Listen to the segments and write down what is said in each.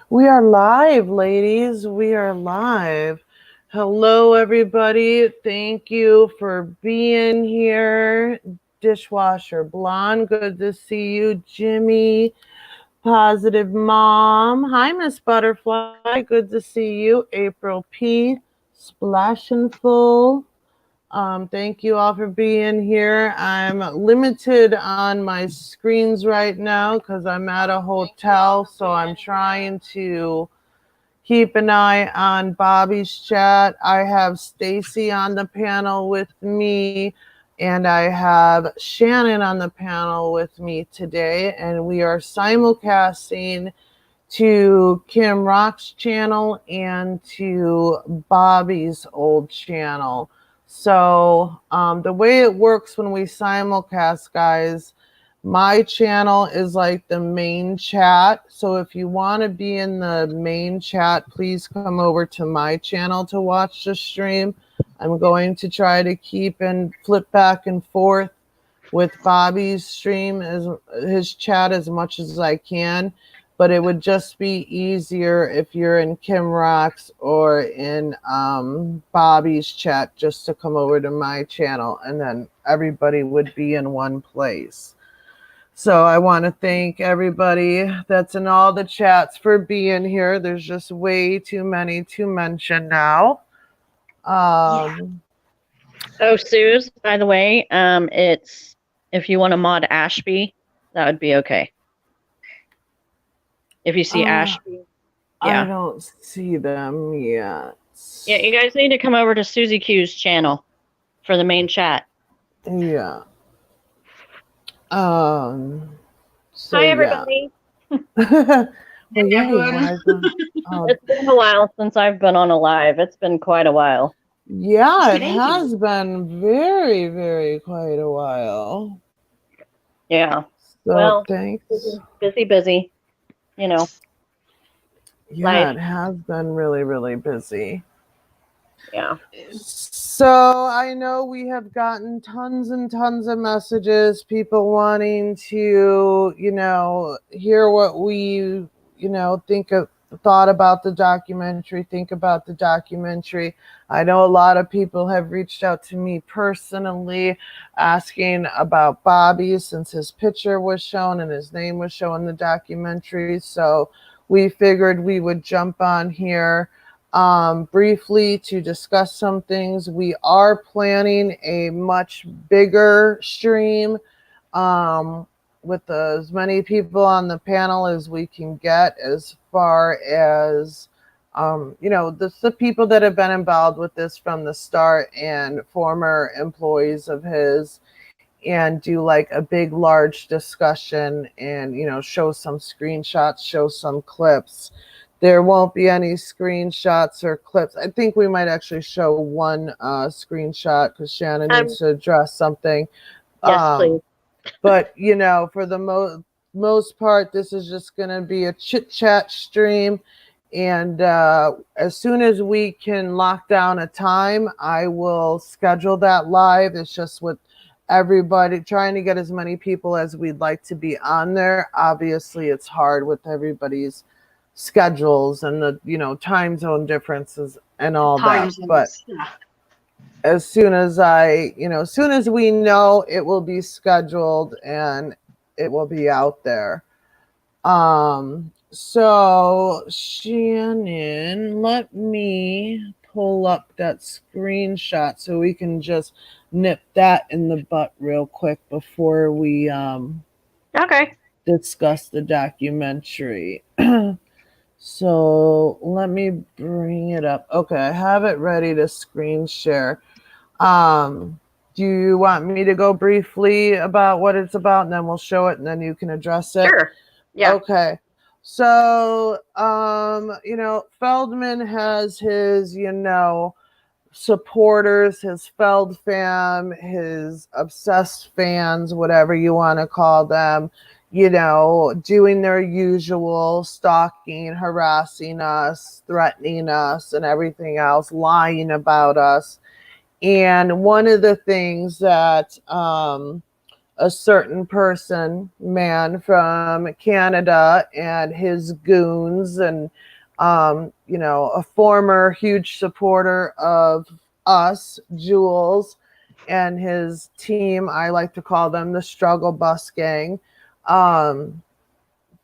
We are live, ladies. We are live. Hello, everybody. Thank you for being here. Dishwasher Blonde, good to see you. Jimmy, Positive Mom. Hi, Miss Butterfly. Good to see you. April P. Splashing Full. Thank you all for being here. I'm limited on my screens right now because I'm at a hotel, so I'm trying to keep an eye on Bobby's chat. I have Stacy on the panel with me, and I have Shannon on the panel with me today, and we are simulcasting to Kim Rock's channel and to Bobby's old channel. So the way it works when we simulcast, guys, my channel is like the main chat. So if you want to be in the main chat, please come over to my channel to watch the stream. I'm going to try to keep and flip back and forth with Bobby's stream, as his chat, as much as I can. But it would just be easier if you're in Kim Rock's or in Bobby's chat, just to come over to my channel, and then everybody would be in one place. So I want to thank everybody that's in all the chats for being here. There's just way too many to mention now. Oh, Suze, by the way, it's if you want to mod Ashby, that would be okay. If you see Ashby. Yeah. I don't see them yet. Yeah, you guys need to come over to Suzi-Q's channel for the main chat. Yeah. So hi, everybody. Well, yeah, it's been a while since I've been on a live. It's been quite a while. Yeah, it has been very, very quite a while. Yeah. So well, thanks. Busy. You know. Yeah, life. It has been really, really busy. Yeah. So I know we have gotten tons and tons of messages, people wanting to, hear what we, thought about the documentary, think about the documentary. I know a lot of people have reached out to me personally asking about Bobby, since his picture was shown and his name was shown in the documentary. So we figured we would jump on here briefly to discuss some things. We are planning a much bigger stream with as many people on the panel as we can get, as far as the people that have been involved with this from the start and former employees of his, and do like a big large discussion and show some screenshots, show some clips. There won't be any screenshots or clips. I think we might actually show one screenshot because Shannon needs to address something. Yes, please. But, for the most part, this is just going to be a chit-chat stream. And as soon as we can lock down a time, I will schedule that live. It's just with everybody, trying to get as many people as we'd like to be on there. Obviously, it's hard with everybody's schedules and the time zone differences and all that. But as soon as as soon as we know, it will be scheduled and it will be out there. So Shannon, let me pull up that screenshot so we can just nip that in the butt real quick before we discuss the documentary. So let me bring it up. Okay, I have it ready to screen share. Do you want me to go briefly about what it's about, and then we'll show it and then you can address it? Sure. Yeah. Okay. So, Feldman has his, supporters, his Feld fam, his obsessed fans, whatever you want to call them, doing their usual stalking, harassing us, threatening us, and everything else, lying about us. And one of the things that a certain man from Canada and his goons, and a former huge supporter of us, Jules, and his team. I like to call them the Struggle Bus Gang. Um,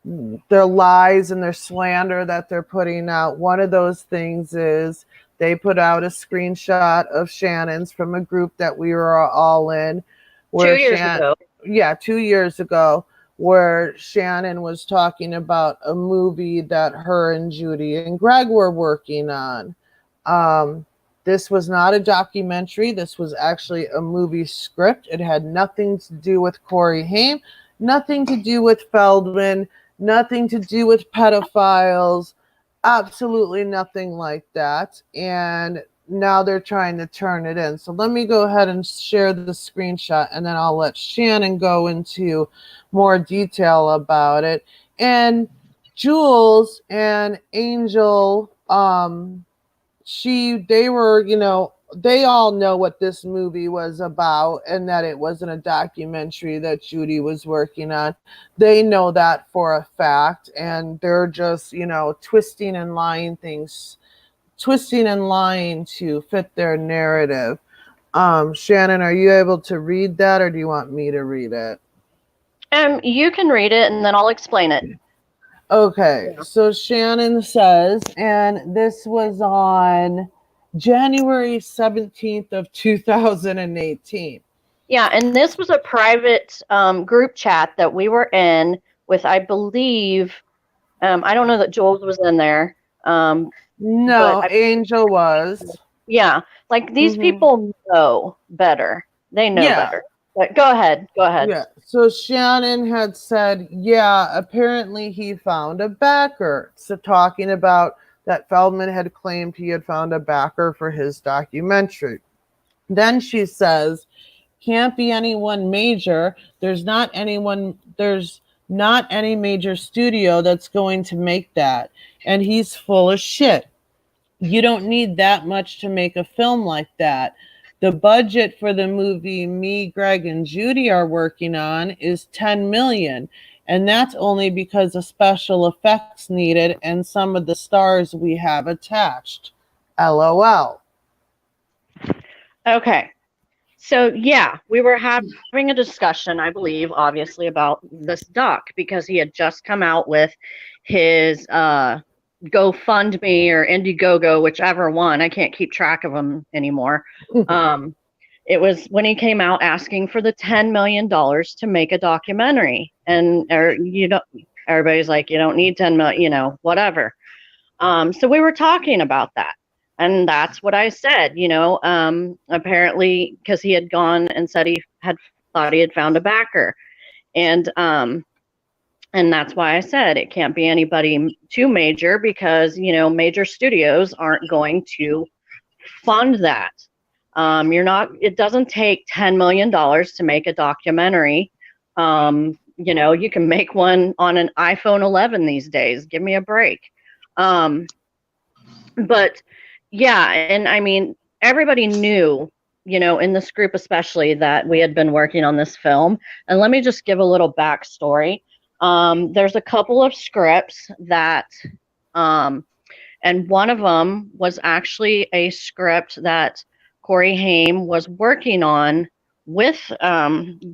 their lies and their slander that they're putting out. One of those things is they put out a screenshot of Shannon's from a group that we were all in. Where 2 years ago. Yeah, 2 years ago, where Shannon was talking about a movie that her and Judy and Greg were working on. This was not a documentary. This was actually a movie script. It had nothing to do with COREYHAIM, nothing to do with Feldman, nothing to do with pedophiles, absolutely nothing like that. And now they're trying to turn it in. So let me go ahead and share the screenshot, and then I'll let Shannon go into more detail about it. And Jules and Angel, they were, they all know what this movie was about, and that it wasn't a documentary that Judy was working on. They know that for a fact, and they're just, twisting and lying to fit their narrative. Shannon, are you able to read that, or do you want me to read it? You can read it, and then I'll explain it. Okay, so Shannon says, and this was on January 17th of 2018. Yeah, and this was a private group chat that we were in with, I believe, I don't know that Jules was in there. No, Angel was. Yeah, like these people know better. They know better. But go ahead. Yeah, so Shannon had said, apparently he found a backer. So talking about that Feldman had claimed he had found a backer for his documentary. Then she says, can't be anyone major. There's not any major studio that's going to make that. And he's full of shit. You don't need that much to make a film like that. The budget for the movie me, Greg, and Judy are working on is $10 million. And that's only because of special effects needed and some of the stars we have attached. LOL. Okay. So, we were having a discussion, I believe, obviously, about this doc, because he had just come out with his GoFundMe or Indiegogo, whichever one. I can't keep track of them anymore. It was when he came out asking for the $10 million to make a documentary. And everybody's like, you don't need 10 million, whatever. So we were talking about that. And that's what I said, apparently, because he had gone and said he had thought he had found a backer. And that's why I said it can't be anybody too major, because, major studios aren't going to fund that. It doesn't take $10 million to make a documentary. You can make one on an iPhone 11 these days. Give me a break. But yeah, and I mean, everybody knew, in this group especially, that we had been working on this film. And let me just give a little backstory. There's a couple of scripts that, and one of them was actually a script that COREYHAIM was working on with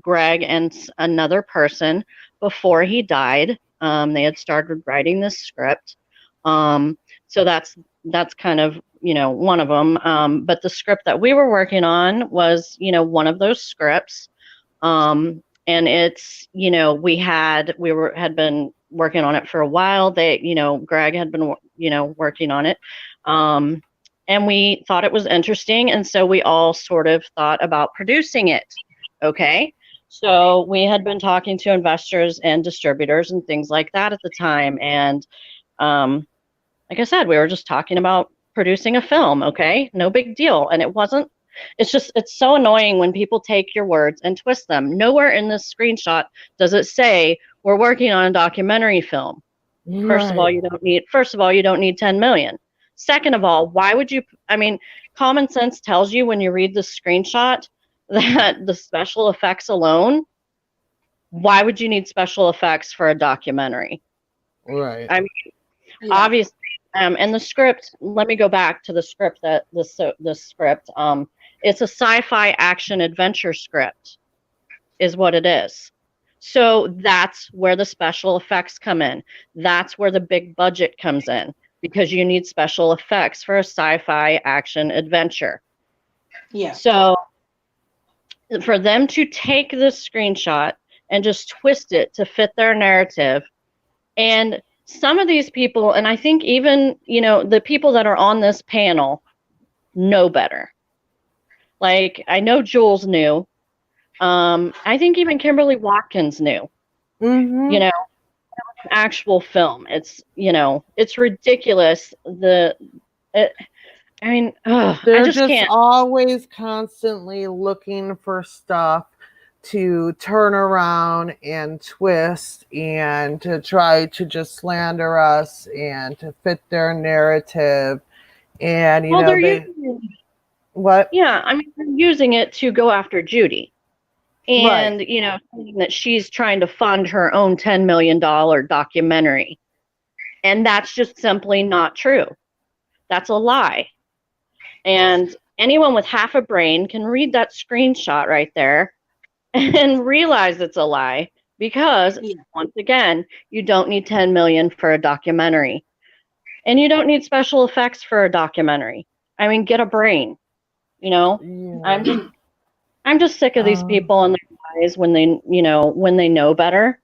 Greg and another person before he died. They had started writing this script. So that's kind of, one of them. But the script that we were working on was, one of those scripts. And it's, we had been working on it for a while. Greg had been, working on it. And we thought it was interesting. And so we all sort of thought about producing it. Okay. So we had been talking to investors and distributors and things like that at the time. And like I said, we were just talking about producing a film. Okay. No big deal. And it's so annoying when people take your words and twist them. Nowhere in this screenshot does it say we're working on a documentary film. Right. First of all, you don't need 10 million. Second of all, why would you, common sense tells you when you read the screenshot that the special effects alone why would you need special effects for a documentary? Right. I mean, obviously, and the script, let me go back to the script that the script, it's a sci-fi action adventure script is what it is. So that's where the special effects come in. That's where the big budget comes in, because you need special effects for a sci-fi action adventure. Yeah. So for them to take this screenshot and just twist it to fit their narrative, and some of these people, and I think even, you know, the people that are on this panel know better. Like, I know Jules knew. I think even Kimberly Watkins knew. Mm-hmm. You know, actual film. It's, you know, it's ridiculous. I mean, I They're just can't. always constantly looking for stuff to turn around and twist and to try to just slander us and to fit their narrative. And, you Well, know, they're they, using, what? yeah, I mean, they're using it to go after Judy. And, Right. you know, saying that she's trying to fund her own $10 million documentary. And that's just simply not true. That's a lie. And anyone with half a brain can read that screenshot right there and realize it's a lie, because once again, you don't need 10 million for a documentary, and you don't need special effects for a documentary. I mean, get a brain, you know. Yeah. I'm just sick of these people and their lies when they, you know better.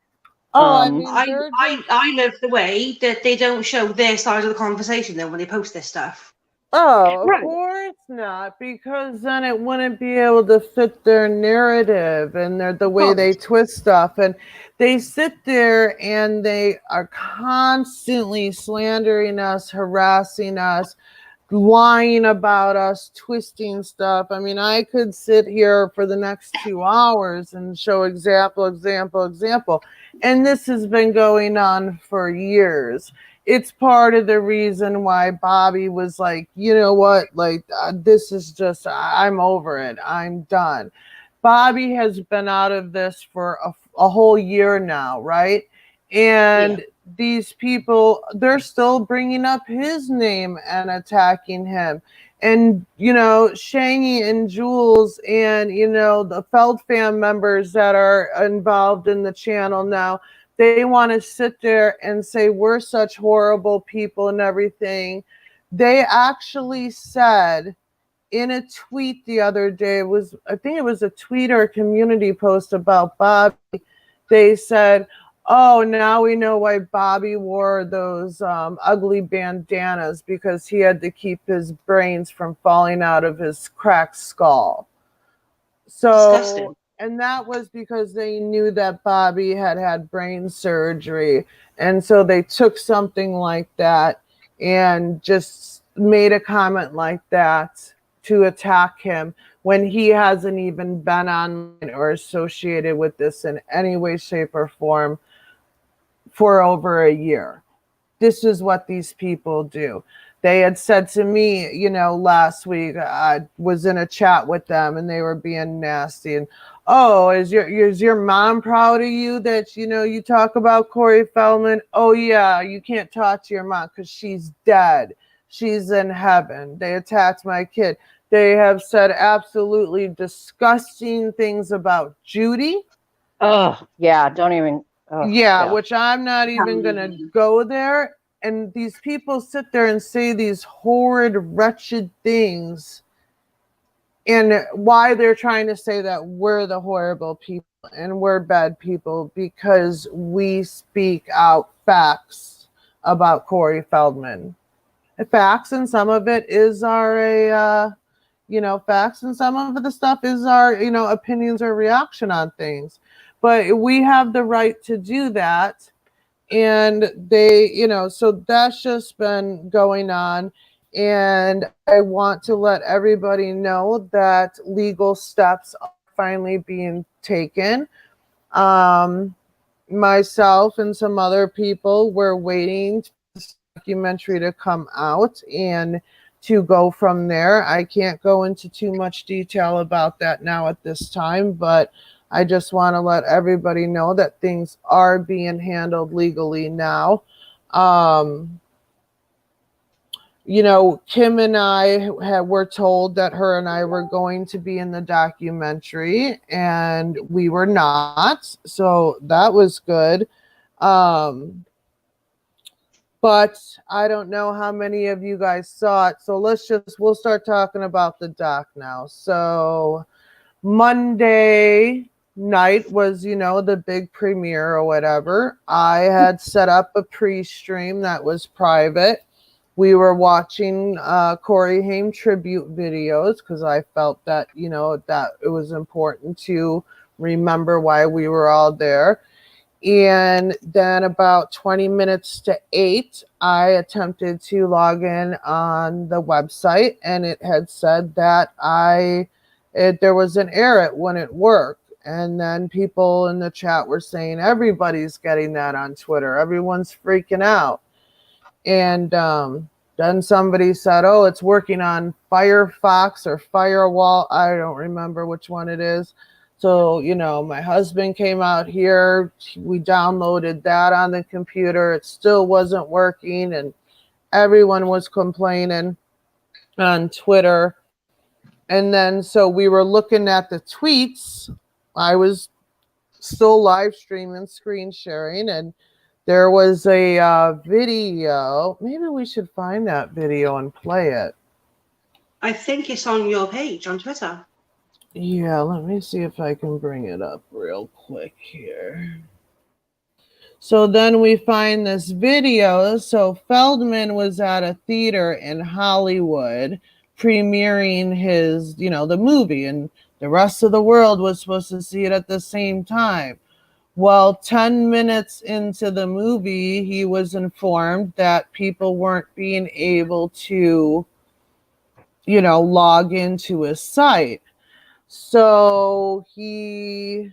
I mean, I love the way that they don't show their side of the conversation though when they post this stuff. Oh, of Right. course not, because then it wouldn't be able to fit their narrative and the way they twist stuff. And they sit there and they are constantly slandering us, harassing us, lying about us, twisting stuff. I mean, I could sit here for the next 2 hours and show example. And this has been going on for years. It's part of the reason why Bobby was like, you know what, like, this is just, I'm over it. I'm done. Bobby has been out of this for a whole year now, right? And these people, they're still bringing up his name and attacking him. And, you know, Shangy and Jules and, you know, the Feldman members that are involved in the channel now, they want to sit there and say we're such horrible people and everything. They actually said in a tweet the other day, I think it was a tweet or a community post about Bobby. They said, oh, now we know why Bobby wore those ugly bandanas, because he had to keep his brains from falling out of his cracked skull. So, disgusting. And that was because they knew that Bobby had brain surgery. And so they took something like that and just made a comment like that to attack him when he hasn't even been online or associated with this in any way, shape, or form for over a year. This is what these people do. They had said to me, you know, last week, I was in a chat with them and they were being nasty. And, oh, is your mom proud of you that, you know, you talk about Corey Feldman? Oh, yeah, you can't talk to your mom because she's dead. She's in heaven. They attacked my kid. They have said absolutely disgusting things about Judy. Oh, yeah, don't even. Oh, yeah, which I'm not even going to go there. And these people sit there and say these horrid, wretched things. And why they're trying to say that we're the horrible people and we're bad people, because we speak out facts about Corey Feldman. Facts, and some of it is our, facts, and some of the stuff is our, opinions or reaction on things. But we have the right to do that. And they, so that's just been going on. And I want to let everybody know that legal steps are finally being taken. Myself and some other people were waiting for this documentary to come out and to go from there. I can't go into too much detail about that now at this time, but I just want to let everybody know that things are being handled legally now. You know, Kim and I were told that her and I were going to be in the documentary, and we were not. So that was good. But I don't know how many of you guys saw it. So we'll start talking about the doc now. So Monday night was, you know, the big premiere or whatever. I had set up a pre-stream that was private. We were watching COREYHAIM tribute videos because I felt that, you know, that it was important to remember why we were all there. And then about 20 minutes to 8, I attempted to log in on the website, and it had said that there was an error, it wouldn't work. And then people in the chat were saying everybody's getting that on Twitter. Everyone's freaking out. And then somebody said, oh, it's working on Firefox or Firewall. I don't remember which one it is. So, you know, my husband came out here. We downloaded that on the computer. It still wasn't working. And everyone was complaining on Twitter. And then so we were looking at the tweets. I was still live streaming, screen sharing, and there was a video. Maybe we should find that video and play it. I think it's on your page on Twitter. Yeah, let me see if I can bring it up real quick here. So then we find this video. So Feldman was at a theater in Hollywood premiering his, you know, the movie, and the rest of the world was supposed to see it at the same time. Well, 10 minutes into the movie, he was informed that people weren't being able to, you know, log into his site. So I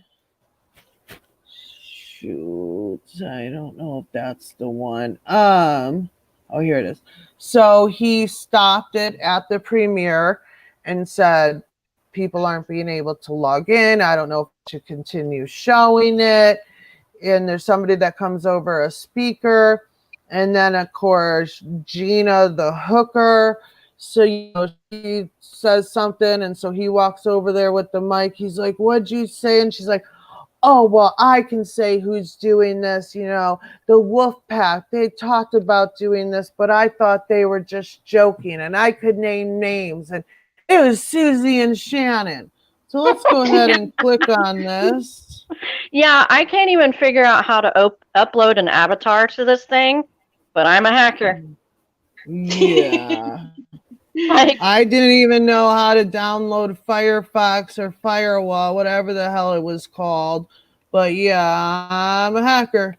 don't know if that's the one. Oh, here it is. So he stopped it at the premiere and said, people aren't being able to log in. I don't know if I should continue showing it. And there's somebody that comes over, a speaker. And then, of course, Gina, the hooker. So, you know, she says something. And so he walks over there with the mic. He's like, what'd you say? And she's like, oh, well, I can say who's doing this. You know, the WOLFPACK, they talked about doing this, but I thought they were just joking. And I could name names. And it was Suzi and Shannon. So let's go ahead and click on this. Yeah, I can't even figure out how to upload an avatar to this thing, but I'm a hacker. Yeah. I didn't even know how to download Firefox or Firewall, whatever the hell it was called. But yeah, I'm a hacker.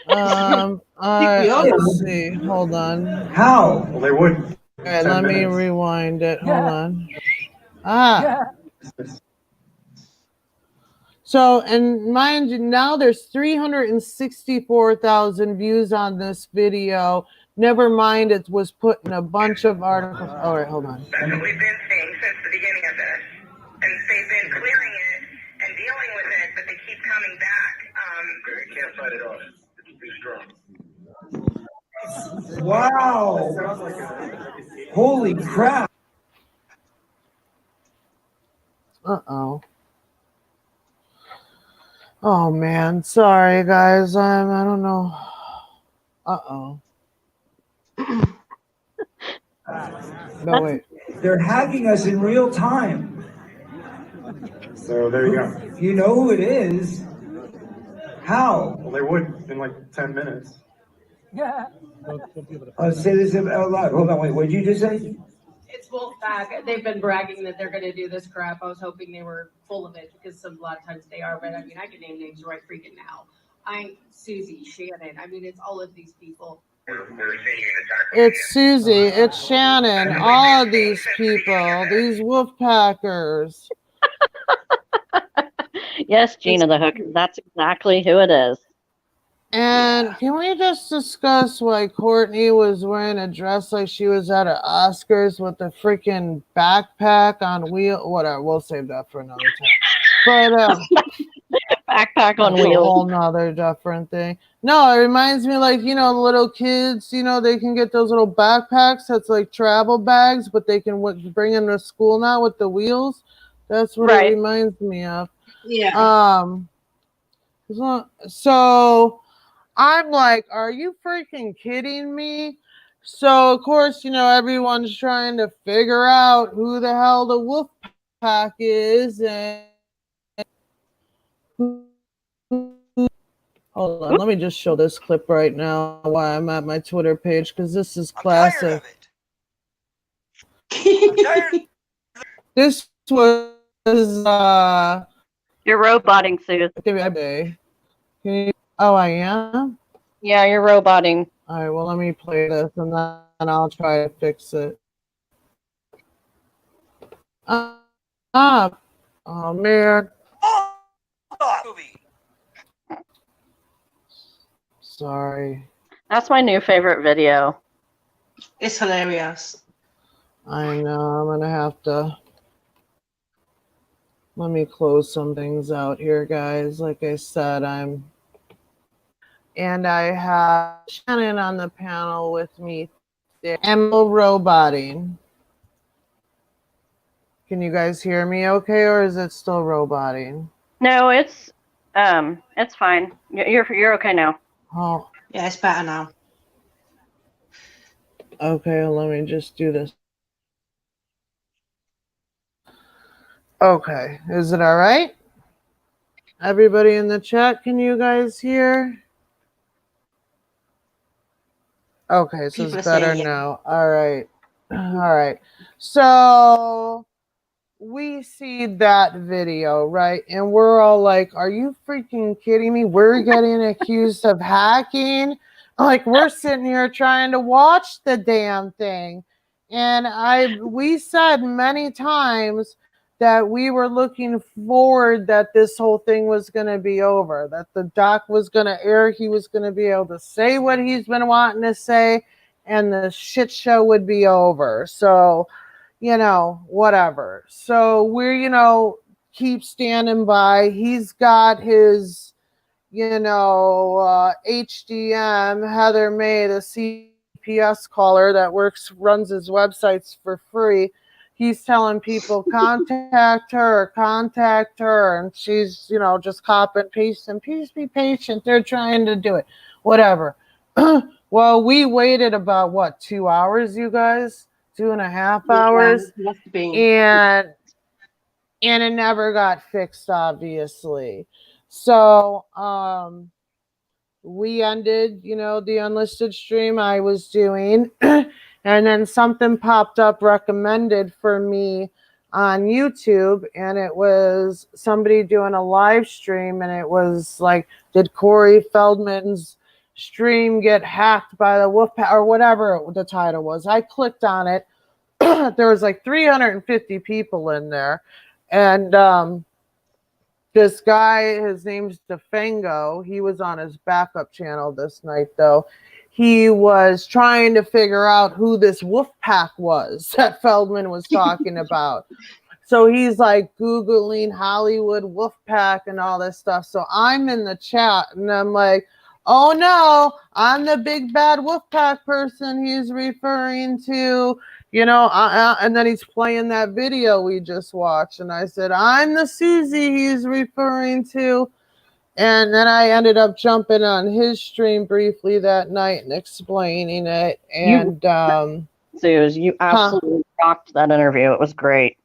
All right, let's see. Hold on. How? Well, they would. All right, let me rewind it. Hold on. So, and mind you, now there's 364,000 views on this video. Never mind, it was put in a bunch of articles. All right, hold on. That's what we've been saying since the beginning of this. And they've been clearing it and dealing with it, but they keep coming back. They can't fight it off. It's too strong. Wow. Holy crap. Uh-oh. Oh, man. Sorry, guys. I don't know. Uh-oh. No, wait. They're hacking us in real time. So there you go. You know who it is. How? Well, they would in like 10 minutes. I'll say this out loud. Hold on, wait. What did you just say? It's WOLFPACK. They've been bragging that they're going to do this crap. I was hoping they were full of it because a lot of times they are. But I mean, I can name names right freaking now. I'm Suzi, Shannon. I mean, it's all of these people. It's Suzi. It's Shannon. All of these people. These WOLFPACKers. Yes, Gina the Hook. That's exactly who it is. And can we just discuss why Courtney was wearing a dress like she was at an Oscars with a freaking backpack on wheel? Whatever, we'll save that for another time. But Backpack on that's a wheels. whole nother different thing. No, it reminds me like, little kids, they can get those little backpacks that's like travel bags, but they can bring them to school now with the wheels. That's what it Right. reminds me of. Yeah. So I'm like, are you freaking kidding me? So of course, everyone's trying to figure out who the hell the Wolfpack is and hold on, let me just show this clip right now while I'm at my Twitter page because this is classic. This was You're roboting, Sue. Oh, I am? Yeah, you're roboting. All right, well, let me play this and then I'll try to fix it. Oh, man. Sorry. That's my new favorite video. It's hilarious. I know. I'm going to have to. Let me close some things out here, guys. Like I said, and I have Shannon on the panel with me there. Emerald roboting. Can you guys hear me okay, or is it still roboting? No, it's fine. You're okay now. Oh, Yeah, it's better now. okay. Well, let me just do this. Okay, is it all right? Everybody in the chat, can you guys hear? Okay, so People it's are better saying, yeah. now. All right. All right. So we see that video, right? And we're all like, are you freaking kidding me? We're getting accused of hacking. Like, we're sitting here trying to watch the damn thing. And we said many times that we were looking forward that this whole thing was going to be over, that the doc was going to air, he was going to be able to say what he's been wanting to say, and the shit show would be over. So, whatever. So we're, keep standing by. He's got his, HDM, Heather May, the CPS caller that runs his websites for free. He's telling people, contact her. And she's, just copy and paste and please be patient. They're trying to do it. Whatever. Well, we waited about, 2 hours, you guys? 2.5 hours. Yeah, must have been. And it never got fixed, obviously. So we ended, the unlisted stream I was doing. And then something popped up recommended for me on YouTube. And it was somebody doing a live stream. And it was like, did Corey Feldman's stream get hacked by the Wolfpack or whatever the title was? I clicked on it. There was like 350 people in there. And this guy, his name's DeFango. He was on his backup channel this night, though. He was trying to figure out who this Wolfpack was that Feldman was talking about. So he's like Googling Hollywood Wolfpack and all this stuff. So I'm in the chat and I'm like, oh no, I'm the big bad Wolfpack person he's referring to. And then he's playing that video we just watched. And I said, I'm the Suzi he's referring to. And then I ended up jumping on his stream briefly that night and explaining it. And Suze, you absolutely rocked that interview. It was great.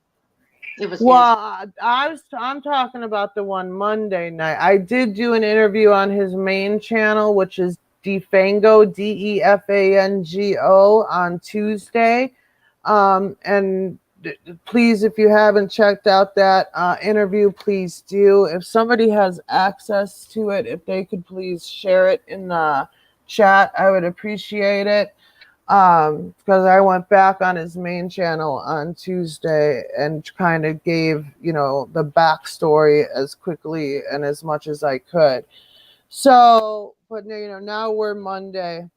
It was well, I'm talking about the one Monday night. I did do an interview on his main channel, which is Defango, Defango, on Tuesday. And please, if you haven't checked out that interview, please do. If somebody has access to it, if they could please share it in the chat, I would appreciate it. Because I went back on his main channel on Tuesday and kind of gave, the backstory as quickly and as much as I could. So, but now we're Monday.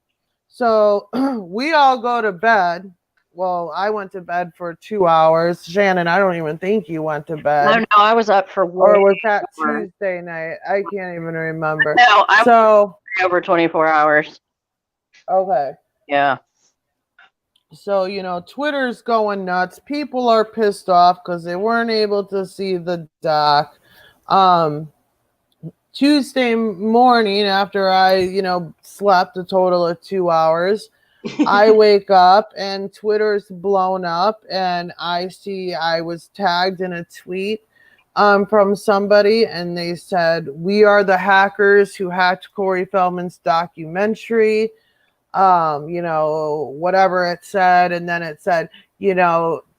So we all go to bed. well, I went to bed for 2 hours. Shannon, I don't even think you went to No, bed. no, I was up for Or was that more. Tuesday night? I can't even remember. No, I was So, over 24 hours. okay. Yeah. So, Twitter's going nuts. People are pissed off because they weren't able to see the doc. Tuesday morning, after I, slept a total of 2 hours, I wake up and Twitter's blown up, and I see I was tagged in a tweet from somebody, and they said, "We are the hackers who hacked Corey Feldman's documentary." Whatever it said, and then it said,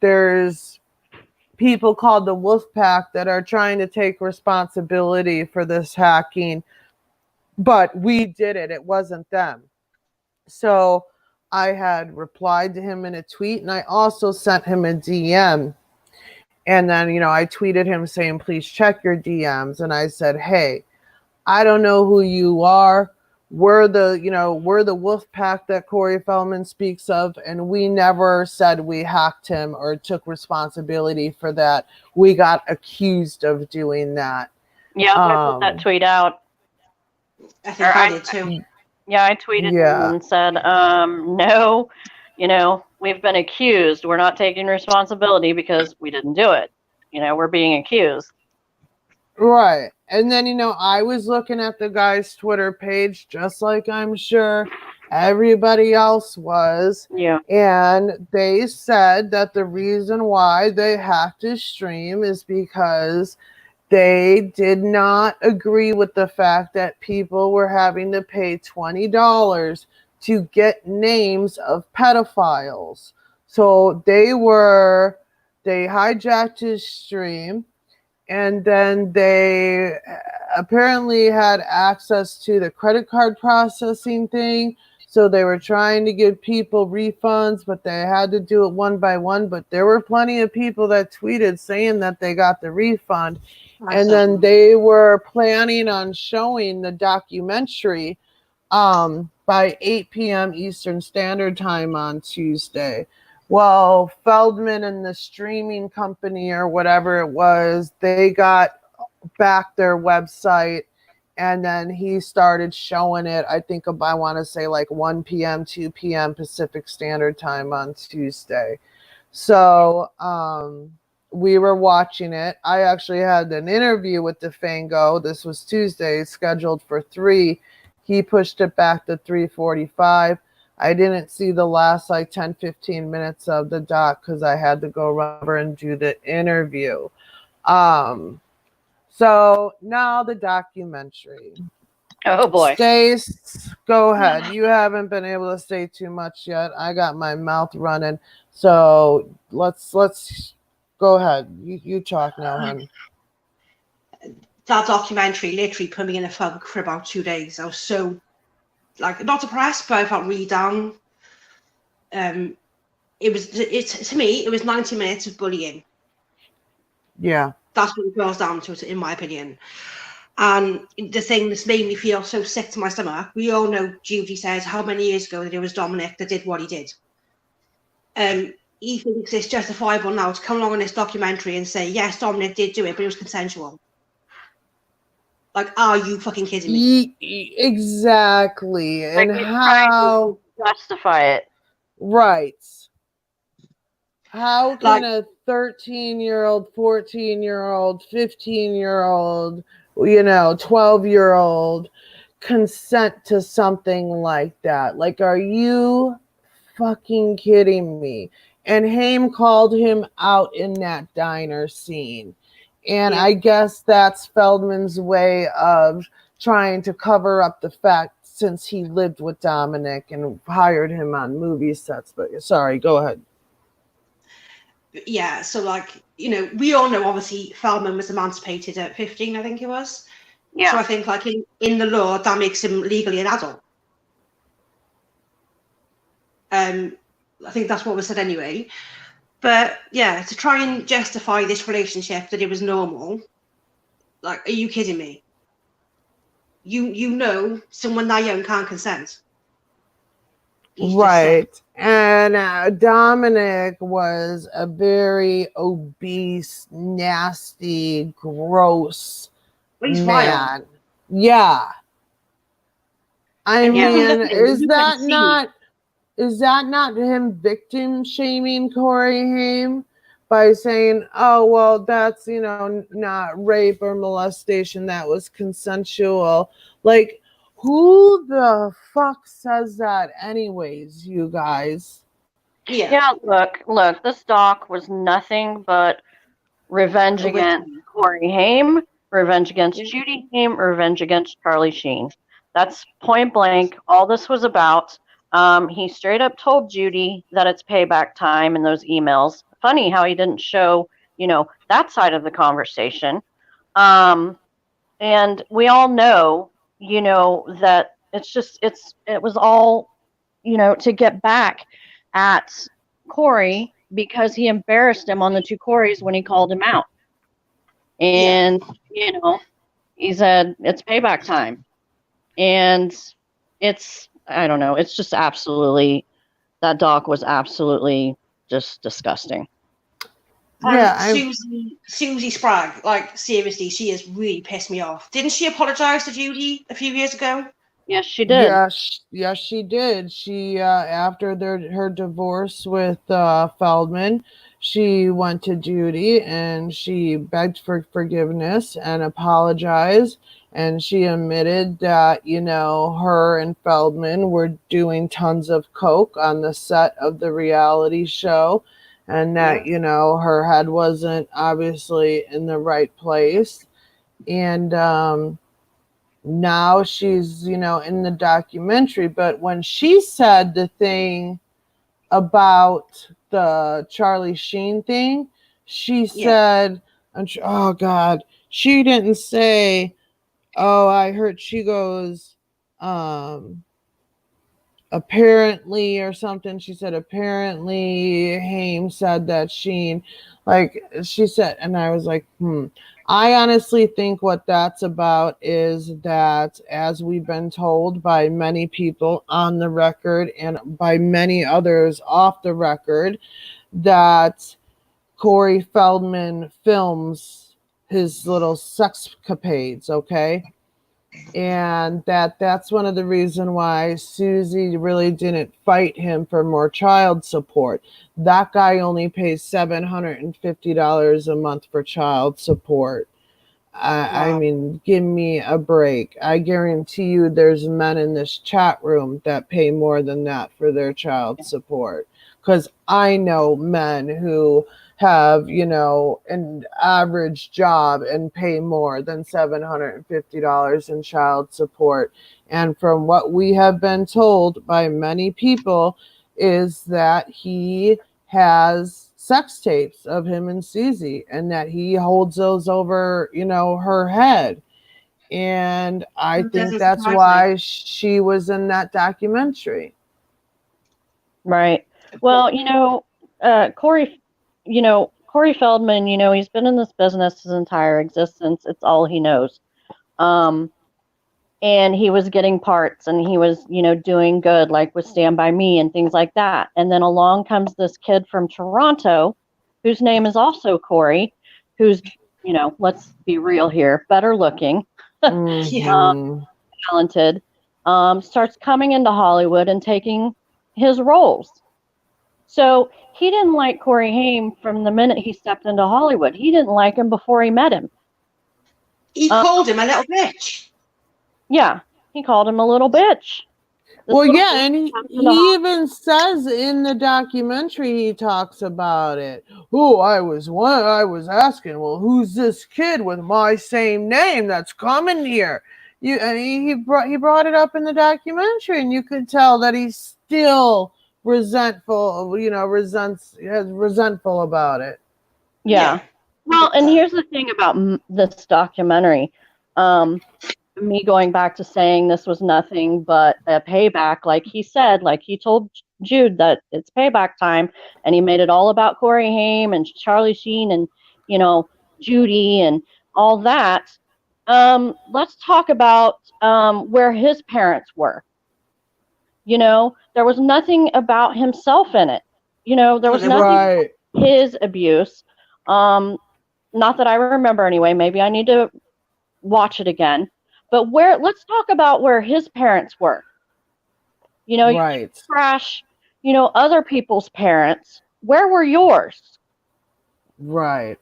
there's people called the WOLFPACK that are trying to take responsibility for this hacking, but we did it. It wasn't them. So I had replied to him in a tweet, and I also sent him a DM. And then, I tweeted him saying, "Please check your DMs." And I said, "Hey, I don't know who you are. We're the WOLFPACK that Corey Feldman speaks of, and we never said we hacked him or took responsibility for that. We got accused of doing that." Yeah, I put that tweet out. I think I did too. Yeah, I tweeted and said, no, we've been accused. We're not taking responsibility because we didn't do it. We're being accused. Right. And then, I was looking at the guy's Twitter page, just like I'm sure everybody else was. Yeah. And they said that the reason why they hacked his stream is because they did not agree with the fact that people were having to pay $20 to get names of pedophiles. So they hijacked his stream, and then they apparently had access to the credit card processing thing. So they were trying to give people refunds, but they had to do it one by one. But there were plenty of people that tweeted saying that they got the refund. And then they were planning on showing the documentary by 8 p.m. Eastern Standard Time on Tuesday. Well, Feldman and the streaming company or whatever it was, they got back their website, and then he started showing it, I think, I want to say like 1 p.m., 2 p.m. Pacific Standard Time on Tuesday. So we were watching it. I actually had an interview with DeFango. This was Tuesday, scheduled for 3. He pushed it back to 3:45. I didn't see the last 10-15 minutes of the doc because I had to go over and do the interview. So now the documentary. Oh boy. Stace, go ahead. You haven't been able to say too much yet. I got my mouth running. So let's go ahead. You talk now, hon. That documentary literally put me in a funk for about 2 days. I was so not depressed, but I felt really down. To me, it was 90 minutes of bullying. Yeah. That's what it boils down to, in my opinion. And the thing that's made me feel so sick to my stomach, we all know Judy said how many years ago that it was Dominic that did what he did. He thinks it's justifiable now to come along in this documentary and say, yes, Dominic did do it, but it was consensual. Are you fucking kidding me? Exactly. And how justify it? Right. How can a 13-year-old, 14-year-old, 15-year-old, 12-year-old consent to something like that? Are you fucking kidding me? And Haim called him out in that diner scene. And I guess that's Feldman's way of trying to cover up the fact, since he lived with Dominic and hired him on movie sets. But sorry, go ahead. Yeah, so we all know obviously Feldman was emancipated at 15, I think it was. Yeah. So I think in the law that makes him legally an adult. I think that's what was said anyway. But yeah, to try and justify this relationship that it was normal, are you kidding me? You know someone that young can't consent. Right. And Dominic was a very obese, nasty, gross He's vile. man. Yeah. I And Yeah. mean, looking, you can see. is that not him victim shaming Corey Haim by saying, oh, well, that's, not rape or molestation, that was consensual? Like, who the fuck says that anyways, you guys? Yeah. Yeah, look, this doc was nothing but revenge A against witch. Corey Haim, revenge against Yeah. Judy Haim, revenge against Charlie Sheen. That's point blank all this was about. He straight up told Judy that it's payback time in those emails. Funny how he didn't show, that side of the conversation. And we all know, that it was all, to get back at Corey because he embarrassed him on the two Coreys when he called him out. And, he said, it's payback time. And I don't know, it's just absolutely, that doc was absolutely just disgusting. Yeah, Susie Sprague, like, seriously, she has really pissed me off. Didn't she apologize to Judy a few years ago? Yes, she did. Yes, she did. She after her divorce with Feldman, she went to Judy and she begged for forgiveness and apologized. And she admitted that, her and Feldman were doing tons of coke on the set of the reality show, and that, her head wasn't obviously in the right place. And now she's, in the documentary. But when she said the thing about the Charlie Sheen thing, she said, oh God, she didn't say, oh, I heard, she goes, apparently or something. She said, apparently Haim said that Sheen, like she said, and I was like, I honestly think what that's about is that, as we've been told by many people on the record and by many others off the record, that Corey Feldman films his little sexcapades, okay? And that's one of the reasons why Susie really didn't fight him for more child support. That guy only pays $750 a month for child support. I mean, give me a break. I guarantee you there's men in this chat room that pay more than that for their child support. Because I know men who have, an average job and pay more than $750 in child support. And from what we have been told by many people is that he has sex tapes of him and Susie, and that he holds those over, her head. And I think that's why she was in that documentary. Right. Well, Corey, Corey Feldman, he's been in this business his entire existence. It's all he knows. And he was getting parts and he was, doing good, like with Stand By Me and things like that. And then along comes this kid from Toronto, whose name is also Corey, who's, let's be real here, better looking, talented, starts coming into Hollywood and taking his roles. So he didn't like Corey Haim from the minute he stepped into Hollywood. He didn't like him before he met him. He called him a little bitch. Yeah, he called him a little bitch. Well, yeah, and he even says in the documentary, he talks about it. Oh, I was asking, well, who's this kid with my same name that's coming here? And he brought it up in the documentary, and you could tell that he's still resentful, resentful about it. Yeah. Well, and here's the thing about this documentary. Me going back to saying this was nothing but a payback, like he said, like he told Jude that it's payback time, and he made it all about Corey Haim and Charlie Sheen and, Judy and all that. Let's talk about where his parents were. You know, there was nothing about himself in it. You know, there was nothing Right. about his abuse. Not that I remember anyway. Maybe I need to watch it again. But let's talk about where his parents were. You know, you Right. trash, you know, other people's parents. Where were yours? Right.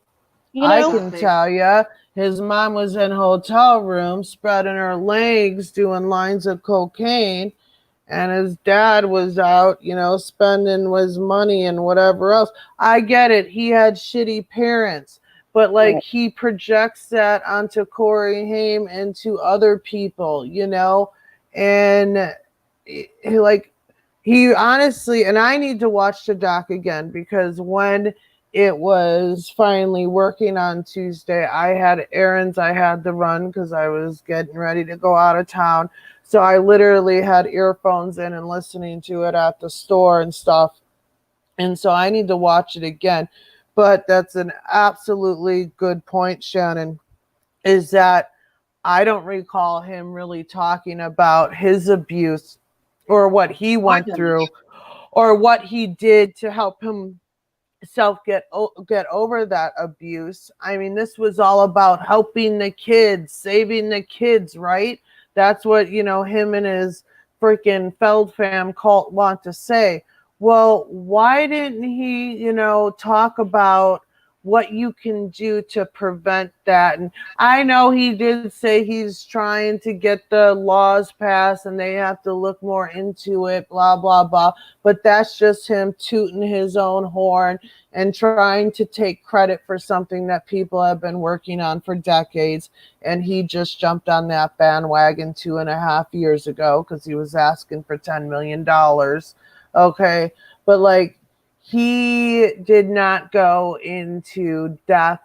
You I know? can tell you, his mom was in hotel room spreading her legs, doing lines of cocaine, and his dad was out, you know, spending his money and whatever else. I get it. He had shitty parents, but like Right. he projects that onto COREYHAIM and to other people, you know, and like he honestly, and I need to watch the doc again because when it was finally working on Tuesday, I had errands I had to run because I was getting ready to go out of town. So I literally had earphones in and listening to it at the store and stuff. And so I need to watch it again. But that's an absolutely good point, Shannon, is that I don't recall him really talking about his abuse or what he went through or what he did to help himself get over that abuse. I mean, this was all about helping the kids, saving the kids, right? That's what, you know, him and his freaking Feldman cult want to say. Well, why didn't he, you know, talk about what you can do to prevent that? And I know he did say he's trying to get the laws passed and they have to look more into it, blah, blah, blah. But that's just him tooting his own horn and trying to take credit for something that people have been working on for decades. And he just jumped on that bandwagon 2.5 years ago because he was asking for $10 million. Okay. But like, he did not go into death,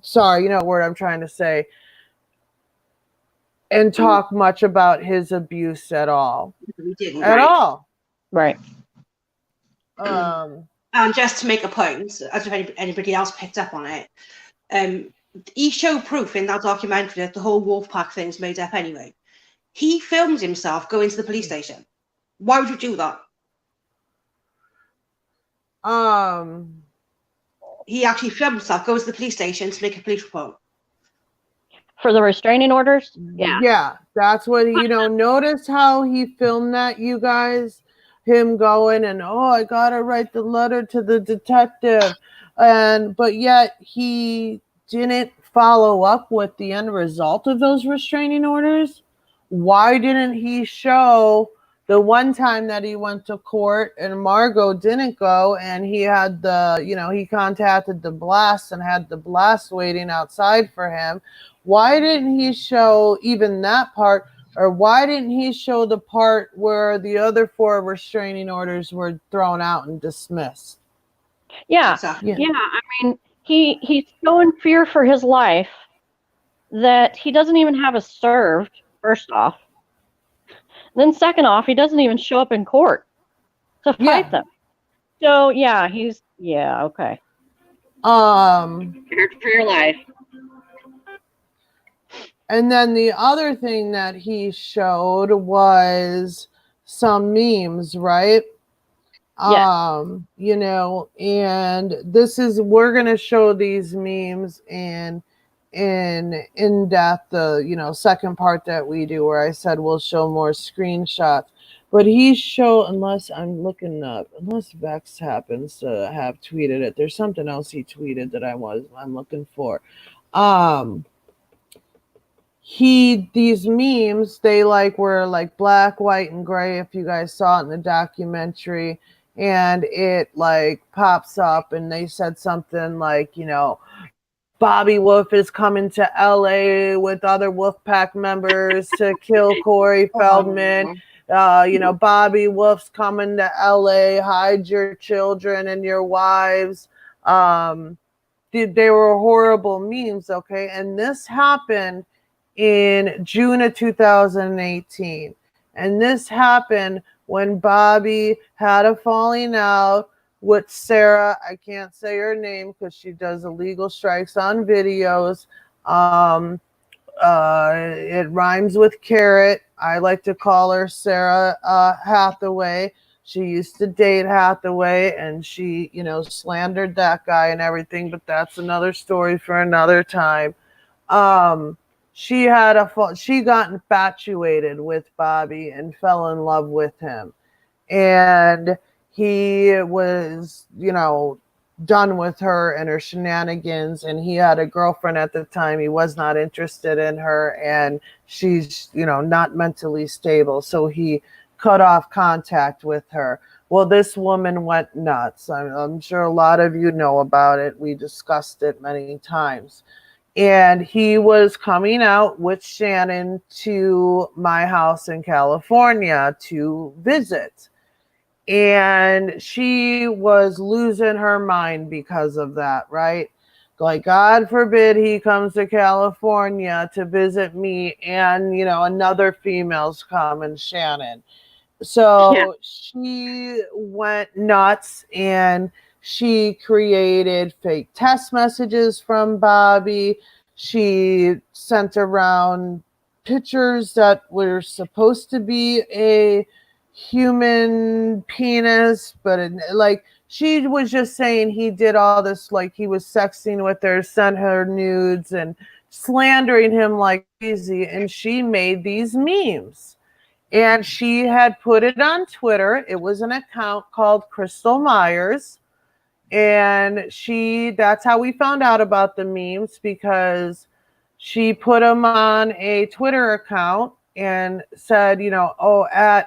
sorry, you know what word I'm trying to say, and talk much about his abuse at all. We didn't. At all. Right. And just to make a point, I don't know if anybody else picked up on it, he showed proof in that documentary that the whole Wolfpack thing's made up anyway. He filmed himself going to the police station. Why would you do that? He actually filmed himself, goes to the police station to make a police report. For the restraining orders? Yeah. Yeah, that's what he, you know, notice how he filmed that, you guys? Him going and, oh, I gotta write the letter to the detective. But yet he didn't follow up with the end result of those restraining orders. Why didn't he show the one time that he went to court and Margot didn't go and he had he contacted the blast and had the blast waiting outside for him? Why didn't he show even that part? Or why didn't he show the part where the other 4 restraining orders were thrown out and dismissed? Yeah. Exactly. Yeah. I mean, he's so in fear for his life that he doesn't even have us served, first off. Then second off, he doesn't even show up in court to fight them. So yeah, okay. Scared for your life. And then the other thing that he showed was some memes, right? Yeah. You know, and we're gonna show these memes in depth, the second part that we do, where I said we'll show more screenshots. But unless Vex happens to have tweeted it, there's something else he tweeted that I'm looking for. These memes, they were like black, white, and gray, if you guys saw it in the documentary, and it pops up and they said something like, Bobby Wolf is coming to LA with other Wolfpack members to kill Corey Feldman. Bobby Wolf's coming to LA, hide your children and your wives. They were horrible memes, okay? And this happened in June of 2018. And this happened when Bobby had a falling out with Sarah. I can't say her name because she does illegal strikes on videos. It rhymes with carrot. I like to call her Sarah Hathaway. She used to date Hathaway, and she, slandered that guy and everything. But that's another story for another time. Um, she got infatuated with Bobby and fell in love with him, and he was, done with her and her shenanigans, and he had a girlfriend at the time. He was not interested in her, and she's, not mentally stable, so he cut off contact with her. Well, this woman went nuts. I'm sure a lot of you know about it. We discussed it many times. And he was coming out with Shannon to my house in California to visit. And she was losing her mind because of that, right? Like, God forbid he comes to California to visit me and, another female's coming, Shannon. So she went nuts, and she created fake text messages from Bobby. She sent around pictures that were supposed to be a human penis, but she was just saying he did all this, like he was sexting with her, sent her nudes, and slandering him like crazy. And she made these memes. And she had put it on Twitter. It was an account called Crystal Myers. And that's how we found out about the memes, because she put them on a Twitter account and said, at,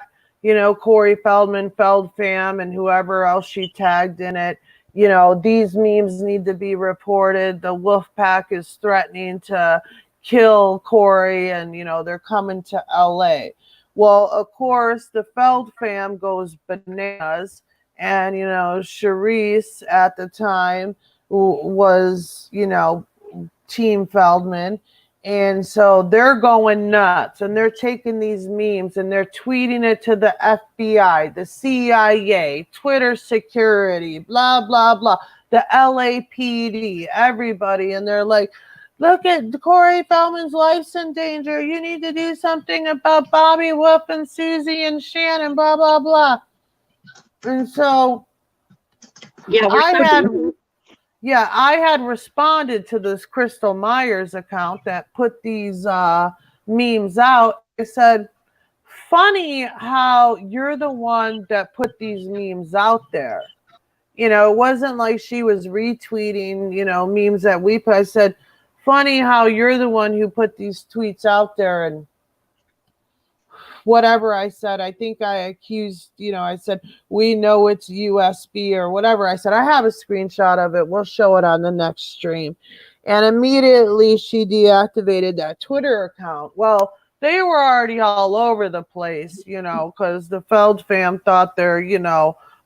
Corey Feldman, FeldFam, and whoever else she tagged in it, these memes need to be reported. The Wolfpack is threatening to kill Corey, and, they're coming to LA. Well, of course, the Feld fam goes bananas, and, Charisse at the time was, Team Feldman. And so they're going nuts, and they're taking these memes and they're tweeting it to the FBI, the CIA, Twitter security, blah, blah, blah, the LAPD, everybody. And they're like, look at Corey Feldman's life's in danger. You need to do something about Bobby Wolf and Susie and Shannon, blah, blah, blah. And so I had responded to this Crystal Myers account that put these memes out. I said, funny how you're the one that put these memes out there. It wasn't like she was retweeting, memes that we put. I said, funny how you're the one who put these tweets out there, and whatever I said. I think I accused, I said, we know it's USB or whatever. I said, I have a screenshot of it. We'll show it on the next stream. And immediately she deactivated that Twitter account. Well, they were already all over the place, because the Feld fam thought their,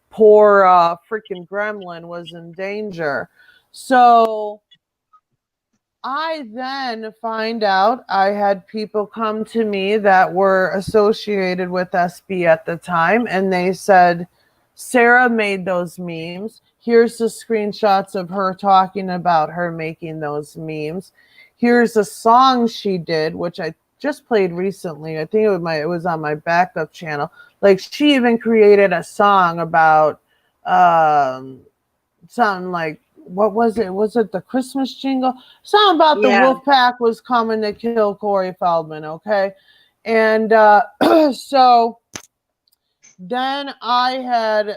poor freaking gremlin was in danger. So I then find out I had people come to me that were associated with SB at the time, and they said, Sarah made those memes. Here's the screenshots of her talking about her making those memes. Here's a song she did, which I just played recently. I think it was on my backup channel. Like, she even created a song about something like, what was it? Was it the Christmas jingle? Something about the Wolfpack was coming to kill Corey Feldman, okay? And so then I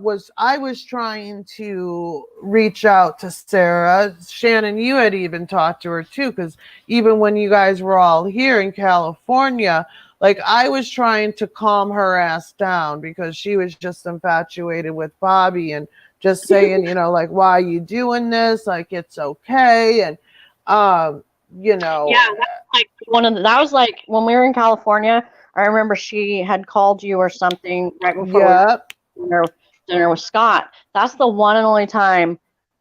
was trying to reach out to Sarah. Shannon, you had even talked to her too, because even when you guys were all here in California, like, I was trying to calm her ass down, because she was just infatuated with Bobby and just saying, like, why are you doing this? Like, it's okay. And, Yeah, that was like when we were in California. I remember she had called you or something right before we were dinner with Scott. That's the one and only time,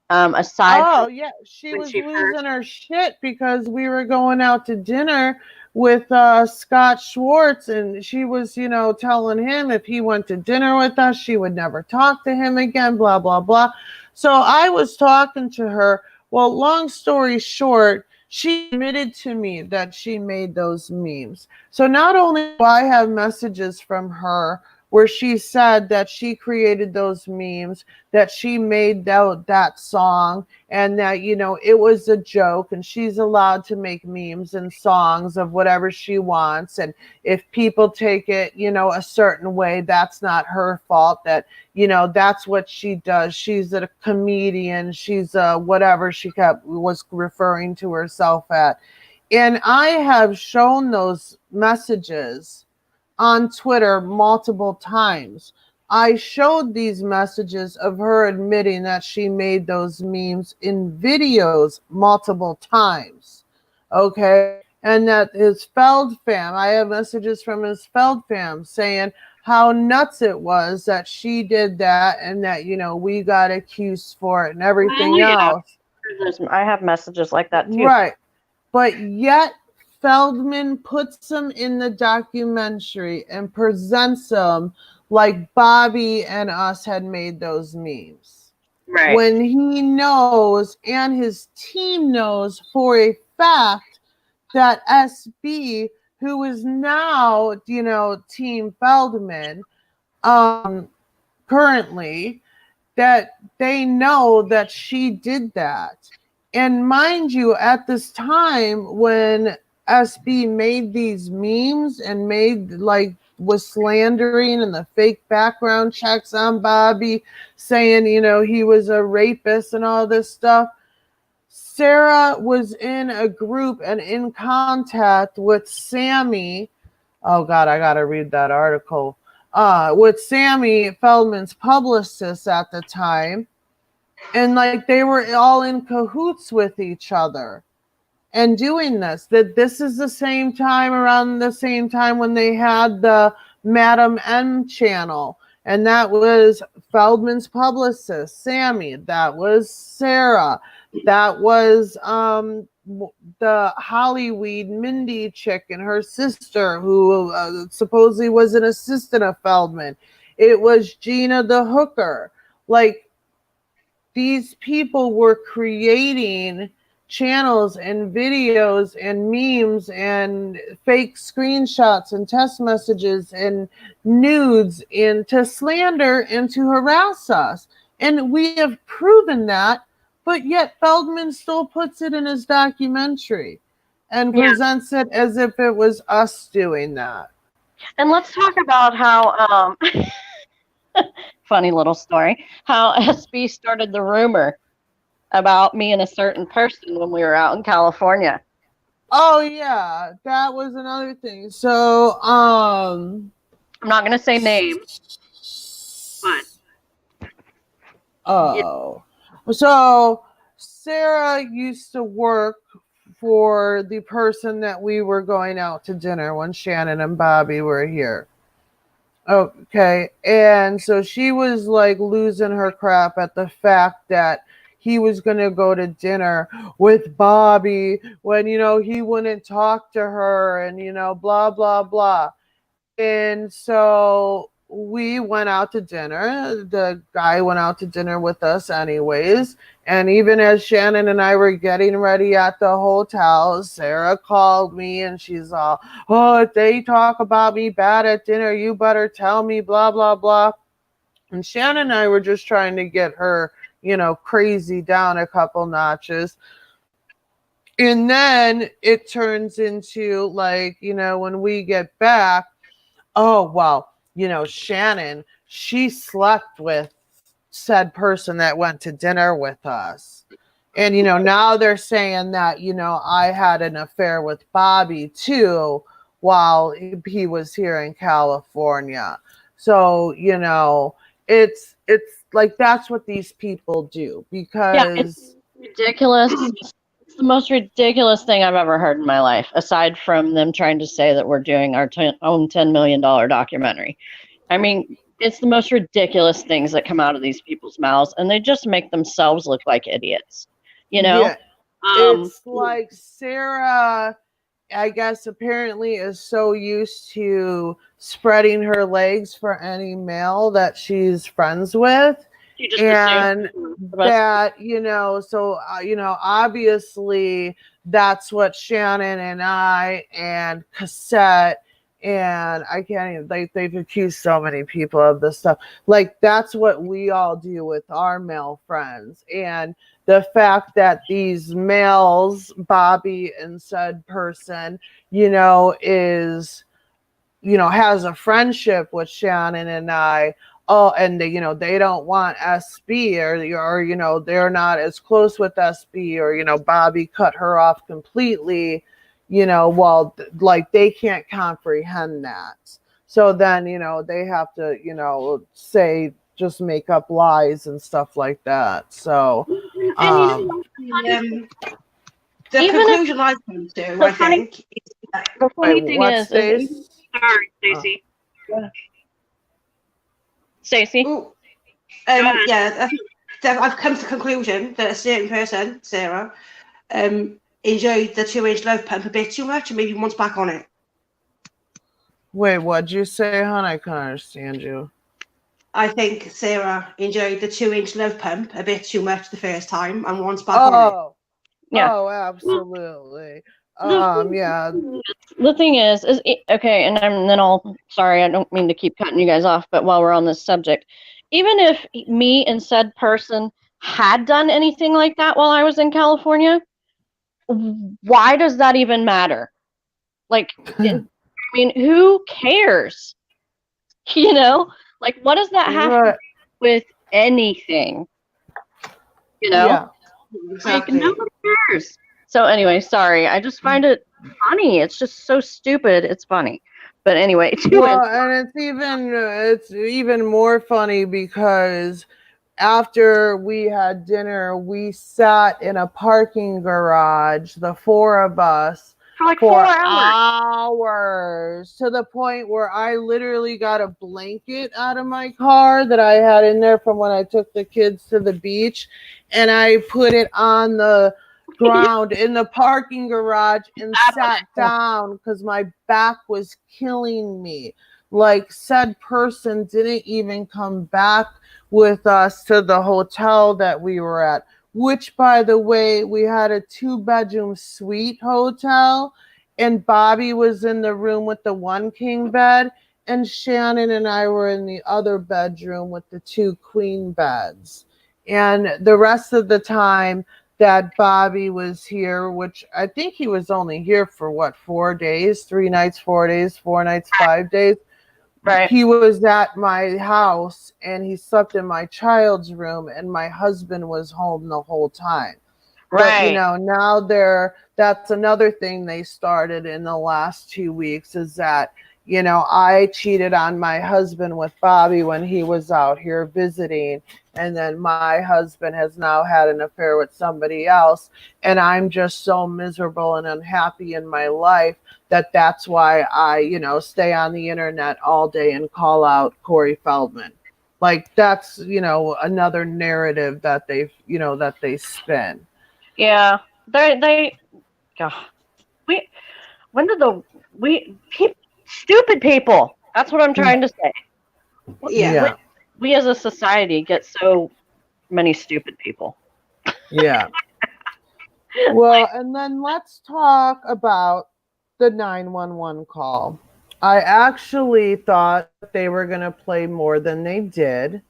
aside from she was losing her shit because we were going out to dinner with Scott Schwartz, and she was, telling him if he went to dinner with us, she would never talk to him again, blah, blah, blah. So I was talking to her. Well, long story short, she admitted to me that she made those memes. So not only do I have messages from her where she said that she created those memes, that she made that song, and that, you know, it was a joke and she's allowed to make memes and songs of whatever she wants. And if people take it, you know, a certain way, that's not her fault. That, you know, that's what she does. She's a comedian. She's a whatever she was referring to herself at. And I have shown those messages on Twitter multiple times. I showed these messages of her admitting that she made those memes in videos multiple times. Okay. And that his Feld fam, I have messages from his Feld fam saying how nuts it was that she did that and that, you know, we got accused for it and everything else. I have messages like that too. Right. But yet Feldman puts them in the documentary and presents them like Bobby and us had made those memes. Right. When he knows and his team knows for a fact that SB, who is now, you know, Team Feldman, currently, that they know that she did that. And mind you, at this time when SB made these memes and made like was slandering and the fake background checks on Bobby, saying, you know, he was a rapist and all this stuff, Sarah was in a group and in contact with Sammy. Oh God, I gotta read that article. With Sammy Feldman's publicist at the time. And like they were all in cahoots with each other and doing this. That this is the same time, around the same time when they had the Madam M channel. And that was Feldman's publicist, Sammy. That was Sarah. That was the Hollyweed Mindy chick and her sister, who supposedly was an assistant of Feldman. It was Gina the hooker. Like, these people were creating channels and videos and memes and fake screenshots and text messages and nudes and to slander and to harass us. And we have proven that, but yet Feldman still puts it in his documentary and presents it as if it was us doing that. And let's talk about how funny little story, how SB started the rumor about me and a certain person when we were out in California. Oh yeah, that was another thing. So I'm not gonna say names, but so Sarah used to work for the person that we were going out to dinner when Shannon and Bobby were here. Okay, and so she was like losing her crap at the fact that he was going to go to dinner with Bobby when, you know, he wouldn't talk to her and, you know, blah, blah, blah. And so we went out to dinner. The guy went out to dinner with us anyways. And even as Shannon and I were getting ready at the hotel, Sarah called me and she's all, oh, if they talk about me bad at dinner, you better tell me, blah, blah, blah. And Shannon and I were just trying to get her, you know, crazy down a couple notches. And then it turns into like, you know, when we get back, oh, well, you know, Shannon, she slept with said person that went to dinner with us. And, you know, now they're saying that, you know, I had an affair with Bobby too while he was here in California. So, you know, it's like that's what these people do because it's ridiculous. It's the most ridiculous thing I've ever heard in my life, aside from them trying to say that we're doing our own $10 million documentary. I mean, it's the most ridiculous things that come out of these people's mouths, and they just make themselves look like idiots, you know? Yeah. It's like Sarah, I guess, apparently is so used to spreading her legs for any male that she's friends with. And that, you know, so, you know, obviously that's what Shannon and I and Cassette and I can't even, like, they've accused so many people of this stuff. Like, that's what we all do with our male friends. And the fact that these males, Bobby and said person, is, has a friendship with Shannon and I. Oh, and they don't want SB, or they're not as close with SB, or Bobby cut her off completely. Well, like, they can't comprehend that. So then they have to say, just make up lies and stuff like that. So And The even conclusion I've come to, the I funny- think, is that the funny thing what, is Stace? Sorry, Stacey. Stacey. ooh, ahead. yeah, I've come to the conclusion that a certain person, Sarah, enjoyed the 2-inch love pump a bit too much and maybe wants back on it. Wait, what'd you say, hon? I can't understand you. I think Sarah enjoyed the 2-inch love pump a bit too much the first time and wants back on it. Yeah. Oh, absolutely. The Yeah. thing is okay, and then sorry, I don't mean to keep cutting you guys off, but while we're on this subject, even if me and said person had done anything like that while I was in California, why does that even matter? Like, I mean, who cares? Like, what does that have to do with anything? Yeah. Exactly. Like, nobody cares. So anyway, sorry. I just find it funny. It's just so stupid. It's funny. But anyway, And it's even more funny because after we had dinner, we sat in a parking garage, the four of us, for like for 4 hours. hours, to the point where I literally got a blanket out of my car that I had in there from when I took the kids to the beach, and I put it on the ground in the parking garage and sat down because my back was killing me. Like, said person didn't even come back with us to the hotel that we were at, which, by the way, we had a 2-bedroom suite hotel, and Bobby was in the room with the 1 king bed, and Shannon and I were in the other bedroom with the 2 queen beds. And the rest of the time that Bobby was here, which I think he was only here for 4 days, 3 nights, 4 days, 4 nights, 5 days. Right. He was at my house and he slept in my child's room, and my husband was home the whole time. Right. But now that's another thing they started in the last 2 weeks, is that I cheated on my husband with Bobby when he was out here visiting, and then my husband has now had an affair with somebody else, and I'm just so miserable and unhappy in my life that's why I stay on the internet all day and call out Corey Feldman. Like, that's another narrative that they spin. Yeah. Stupid people. That's what I'm trying to say. Yeah. We as a society get so many stupid people. Yeah. Well, and then let's talk about the 911 call. I actually thought they were going to play more than they did,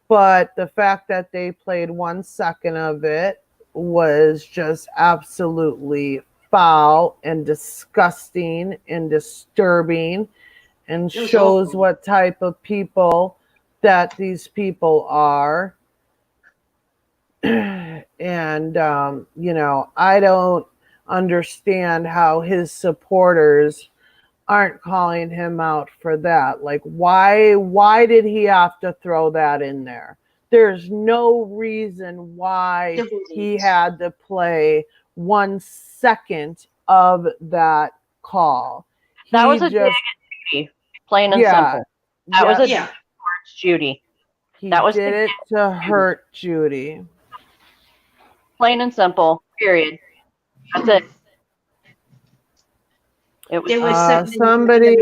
but the fact that they played 1 second of it was just absolutely foul and disgusting and disturbing, and shows awful. what type of people that these people are. And I don't understand how his supporters aren't calling him out for that. Like, why did he have to throw that in there? There's no reason why he had to play 1 second of that call. That was a dig at Judy, plain and simple. That was a dig towards Judy. He did it to hurt Judy. Plain and simple. Period. That's it. There was somebody,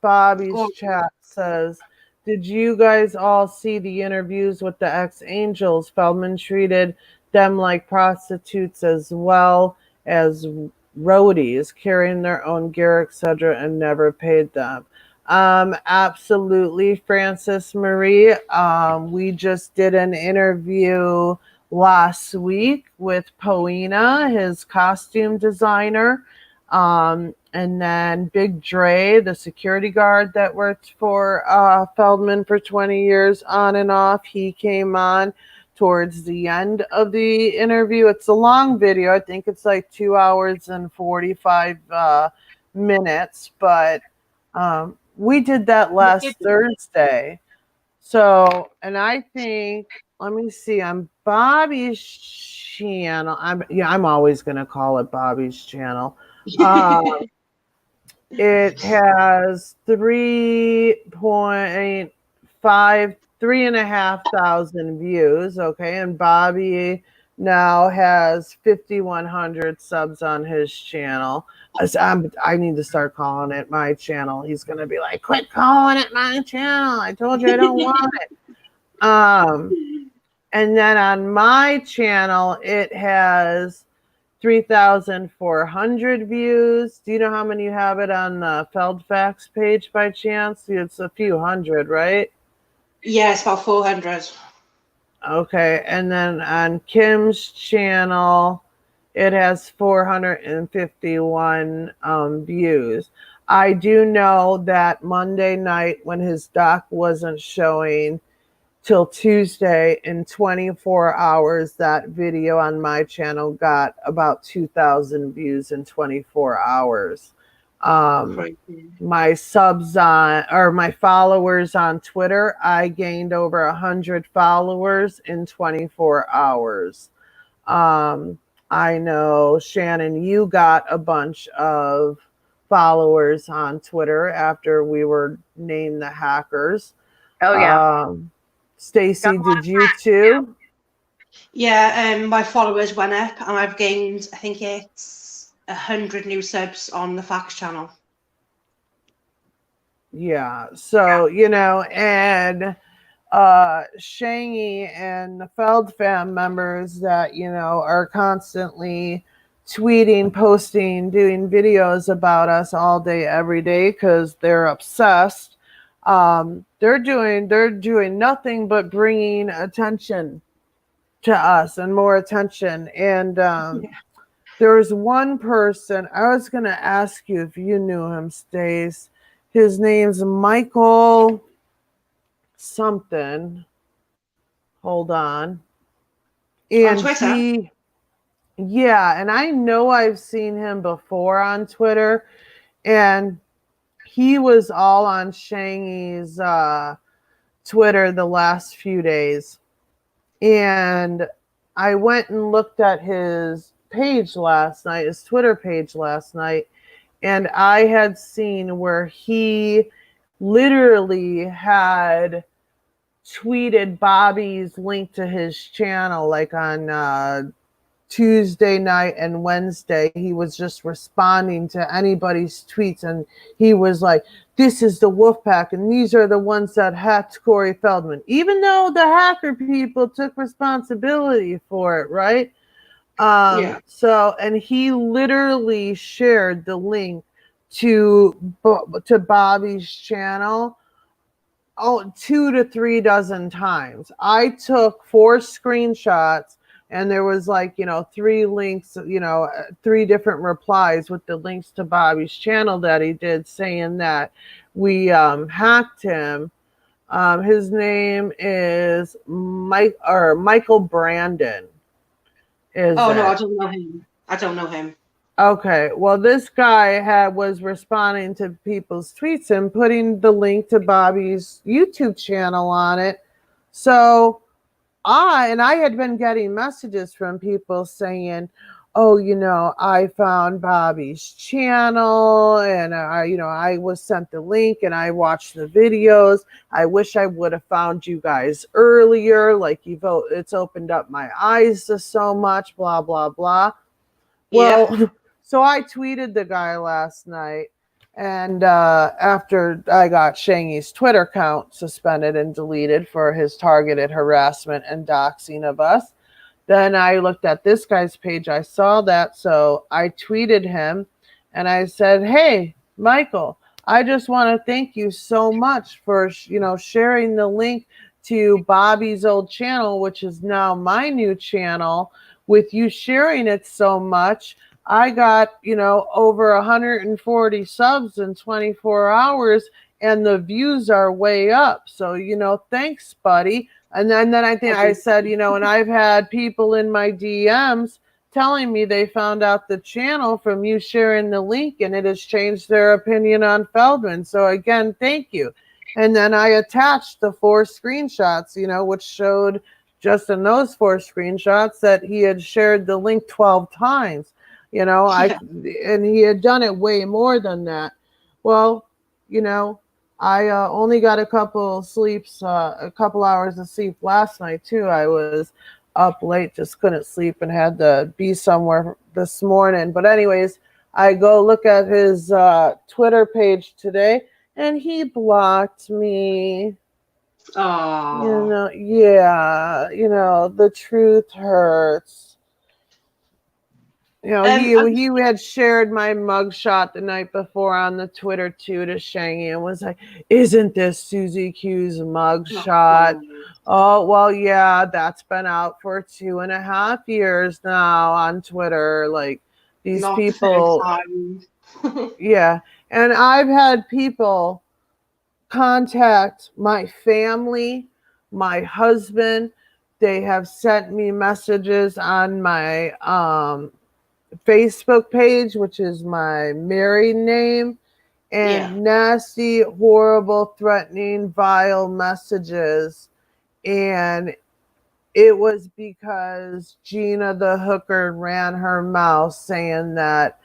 Bobby's chat says, did you guys all see the interviews with the ex-Angels? Feldman treated them like prostitutes as well as roadies, carrying their own gear, etc., and never paid them. Absolutely, Francis Marie. We just did an interview last week with Poena, his costume designer. And then Big Dre, the security guard that worked for Feldman for 20 years on and off, he came on towards the end of the interview. It's a long video. I think it's like 2 hours and 45 minutes, but we did that last Thursday. So, and I think, let me see, on Bobby's channel, I'm always going to call it Bobby's channel. It has 3,500 views. Okay. And Bobby now has 5,100 subs on his channel. I need to start calling it my channel. He's going to be like, quit calling it my channel. I told you I don't want it. And then on my channel, it has 3,400 views. Do you know how many you have it on the Feldfax page by chance? It's a few hundred, right? Yeah, it's about 400. Okay. And then on Kim's channel, it has 451 views. I do know that Monday night when his doc wasn't showing till Tuesday, in 24 hours, that video on my channel got about 2,000 views in 24 hours. My subs on, or my followers on Twitter, I gained over 100 followers in 24 hours. I know, Shannon, you got a bunch of followers on Twitter after we were named the hackers. Oh, yeah. Stacy, did you too? Yeah, my followers went up, and I've gained, I think it's 100 new subs on the Fax channel. Yeah, so, you know, and Shangy and the FeldFam members that, you know, are constantly tweeting, posting, doing videos about us all day, every day, because they're obsessed. They're doing nothing but bringing attention to us and more attention. And there was one person, I was going to ask you if you knew him, Stace. His name's Michael something. Hold on. And on Twitter? Yeah, and I know I've seen him before on Twitter, and he was all on Shangy's Twitter the last few days. And I went and looked at his page last night, his Twitter page last night, and I had seen where he literally had tweeted Bobby's link to his channel, like on Tuesday night and Wednesday. He was just responding to anybody's tweets, and he was like, this is the Wolfpack, and these are the ones that hacked Corey Feldman, even though the hacker people took responsibility for it, right? Yeah. So, and he literally shared the link to Bobby's channel 2 to 3 dozen times. I took 4 screenshots, and there was like, you know, 3 links, you know, 3 different replies with the links to Bobby's channel that he did, saying that we hacked him. His name is Michael Brandon. No, I don't know him. I don't know him. Okay, well, this guy was responding to people's tweets and putting the link to Bobby's YouTube channel on it. So I had been getting messages from people saying, oh, you know, I found Bobby's channel, and I was sent the link, and I watched the videos. I wish I would have found you guys earlier. Like, it's opened up my eyes to so much, blah, blah, blah. Well, yeah. So I tweeted the guy last night, and after I got Shangy's Twitter account suspended and deleted for his targeted harassment and doxing of us, then I looked at this guy's page. I saw that. So I tweeted him and I said, hey, Michael, I just want to thank you so much for, sharing the link to Bobby's old channel, which is now my new channel. With you sharing it so much, I got, over 140 subs in 24 hours and the views are way up. So, thanks, buddy. And then I think I said, and I've had people in my DMs telling me they found out the channel from you sharing the link and it has changed their opinion on Feldman. So again, thank you. And then I attached the 4 screenshots, which showed just in those 4 screenshots that he had shared the link 12 times, and he had done it way more than that. Well, I only got a couple hours of sleep last night too. I was up late, just couldn't sleep and had to be somewhere this morning. But anyways, I go look at his Twitter page today and he blocked me. Oh. The truth hurts. He had shared my mugshot the night before on the Twitter too to Shangy and was like, isn't this Suzi-Q's mugshot? Oh, well, yeah, that's been out for 2.5 years now on Twitter. Like these Not people. Yeah. And I've had people contact my family, my husband. They have sent me messages on my Facebook page, which is my married name, and nasty, horrible, threatening, vile messages. And it was because Gina the hooker ran her mouth saying that,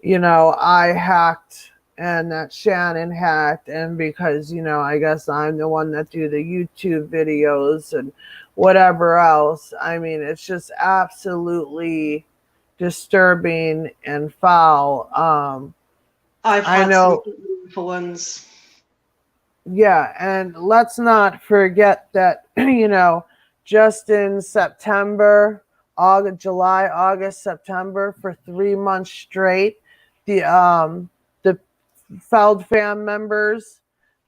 I hacked and that Shannon hacked, and because, I guess I'm the one that do the YouTube videos and whatever else. I mean, it's just absolutely disturbing and foul. I know for ones. Yeah, and let's not forget that, just in September, July, August, September, for 3 months straight, the Feldman members,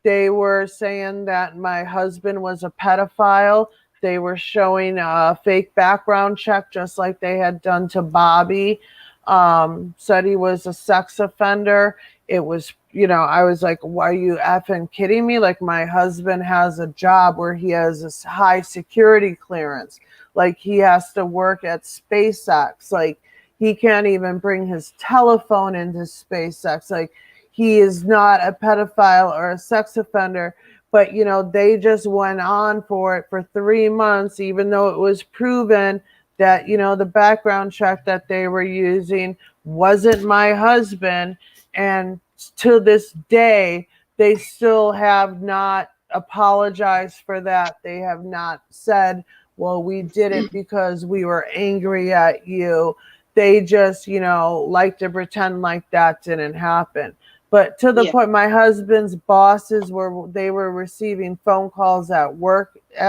they were saying that my husband was a pedophile. They were showing a fake background check, just like they had done to Bobby. Said he was a sex offender. It was, I was like, why are you effing kidding me? Like, my husband has a job where he has this high security clearance. Like, he has to work at SpaceX. Like, he can't even bring his telephone into SpaceX. Like, he is not a pedophile or a sex offender. But, they just went on for it for 3 months, even though it was proven that, the background check that they were using wasn't my husband. And to this day, they still have not apologized for that. They have not said, well, we did it because we were angry at you. They just, like to pretend like that didn't happen. But to the point, my husband's bosses were receiving phone calls at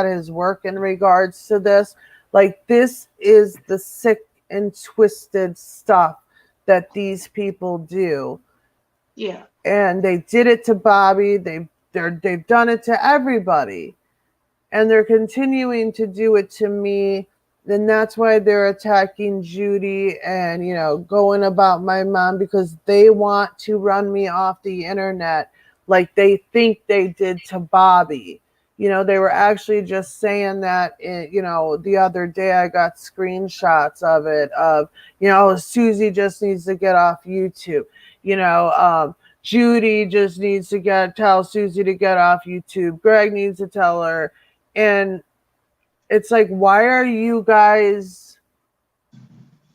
his work in regards to this. Like, this is the sick and twisted stuff that these people do. Yeah. And they did it to Bobby. They've done it to everybody. And they're continuing to do it to me. And that's why they're attacking Judy and, going about my mom, because they want to run me off the internet like they think they did to Bobby. They were actually just saying that, the other day I got screenshots of it of, Susie just needs to get off YouTube. Judy just needs to tell Susie to get off YouTube. Greg needs to tell her. And it's like, why are you guys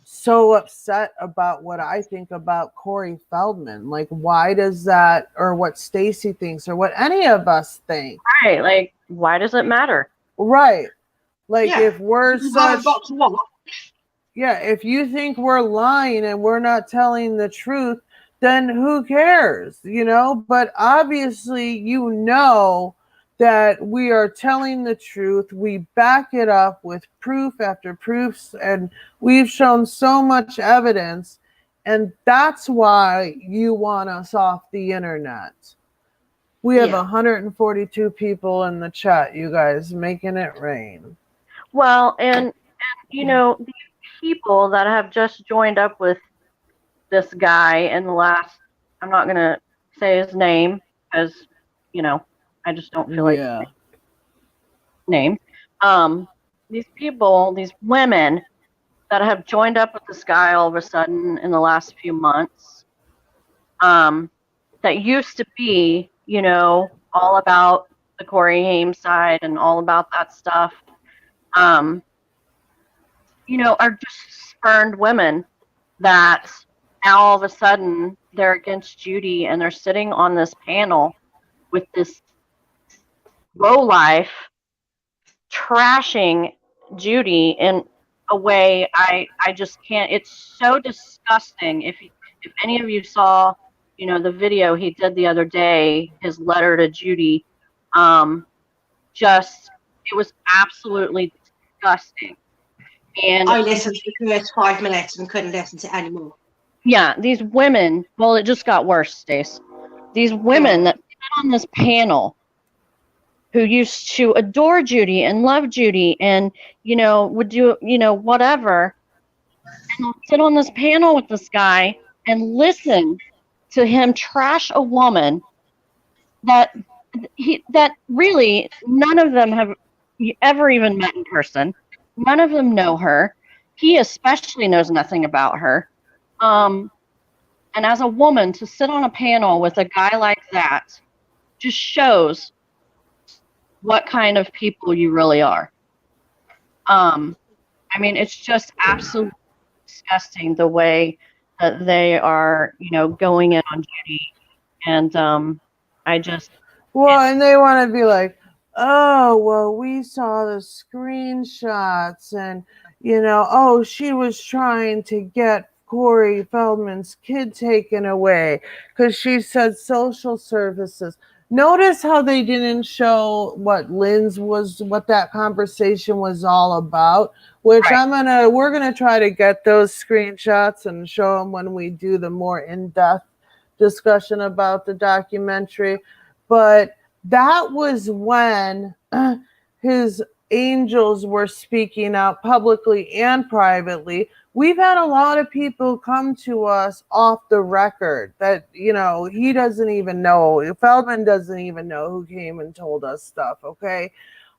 so upset about what I think about Corey Feldman? Like, why does that, or what Stacy thinks, or what any of us think? Right. Like, why does it matter? Right. Like, if we're such... Yeah, if you think we're lying and we're not telling the truth, then who cares, But obviously, that we are telling the truth. We back it up with proof after proofs, and we've shown so much evidence, and that's why you want us off the internet. We have 142 people in the chat, you guys, making it rain. Well, and you know, these people that have just joined up with this guy in the last, I'm not going to say his name because, you know, I just don't feel like name. These people, these women that have joined up with this guy all of a sudden in the last few months, that used to be, you know, all about the COREYHAIM side and all about that stuff, you know, are just spurned women that now all of a sudden they're against Judy and they're sitting on this panel with this lowlife trashing Judy in a way I just can't. It's so disgusting. If any of you saw, you know, the video he did the other day, his letter to Judy, just, it was absolutely disgusting. And I listened to the first 5 minutes and couldn't listen to it anymore. yeah, these women, well, it just got worse, Stace. These women that sit on this panel who used to adore Judy and love Judy and, you know, would do, you know, whatever, and they'll sit on this panel with this guy and listen to him trash a woman that really none of them have ever even met in person. None of them know her. He especially knows nothing about her. And as a woman, to sit on a panel with a guy like that just shows what kind of people you really are. I mean, it's just absolutely disgusting the way that they are, you know, going in on Judy. And I just... Well, and they want to be like, oh, well, we saw the screenshots and, you know, oh, she was trying to get Corey Feldman's kid taken away because she said social services. Notice how they didn't show what what that conversation was all about, which we're gonna try to get those screenshots and show them when we do the more in-depth discussion about the documentary. But that was when his angels were speaking out publicly and privately. We've had a lot of people come to us off the record that, you know, he doesn't even know. Feldman doesn't even know who came and told us stuff, okay?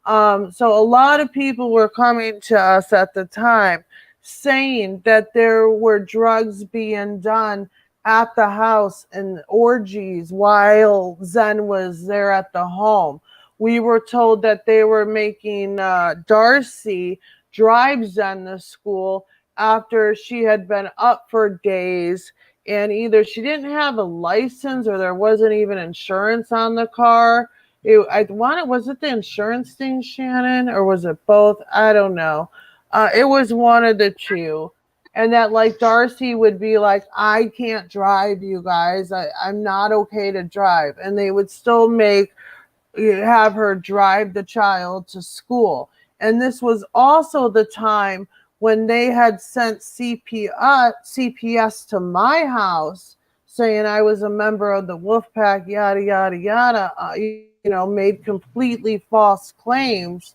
So a lot of people were coming to us at the time saying that there were drugs being done at the house and orgies while Zen was there at the home. We were told that they were making Darcy drive Zen to school after she had been up for days, and either she didn't have a license or there wasn't even insurance on the car. Was it the insurance thing, Shannon, or was it both? I don't know. It was one of the two. And that, like, Darcy would be like, I can't drive, you guys. I'm not okay to drive. And they would still have her drive the child to school. And this was also the time when they had sent CPS to my house saying I was a member of the WOLFPACK, yada, yada, yada, you know, made completely false claims.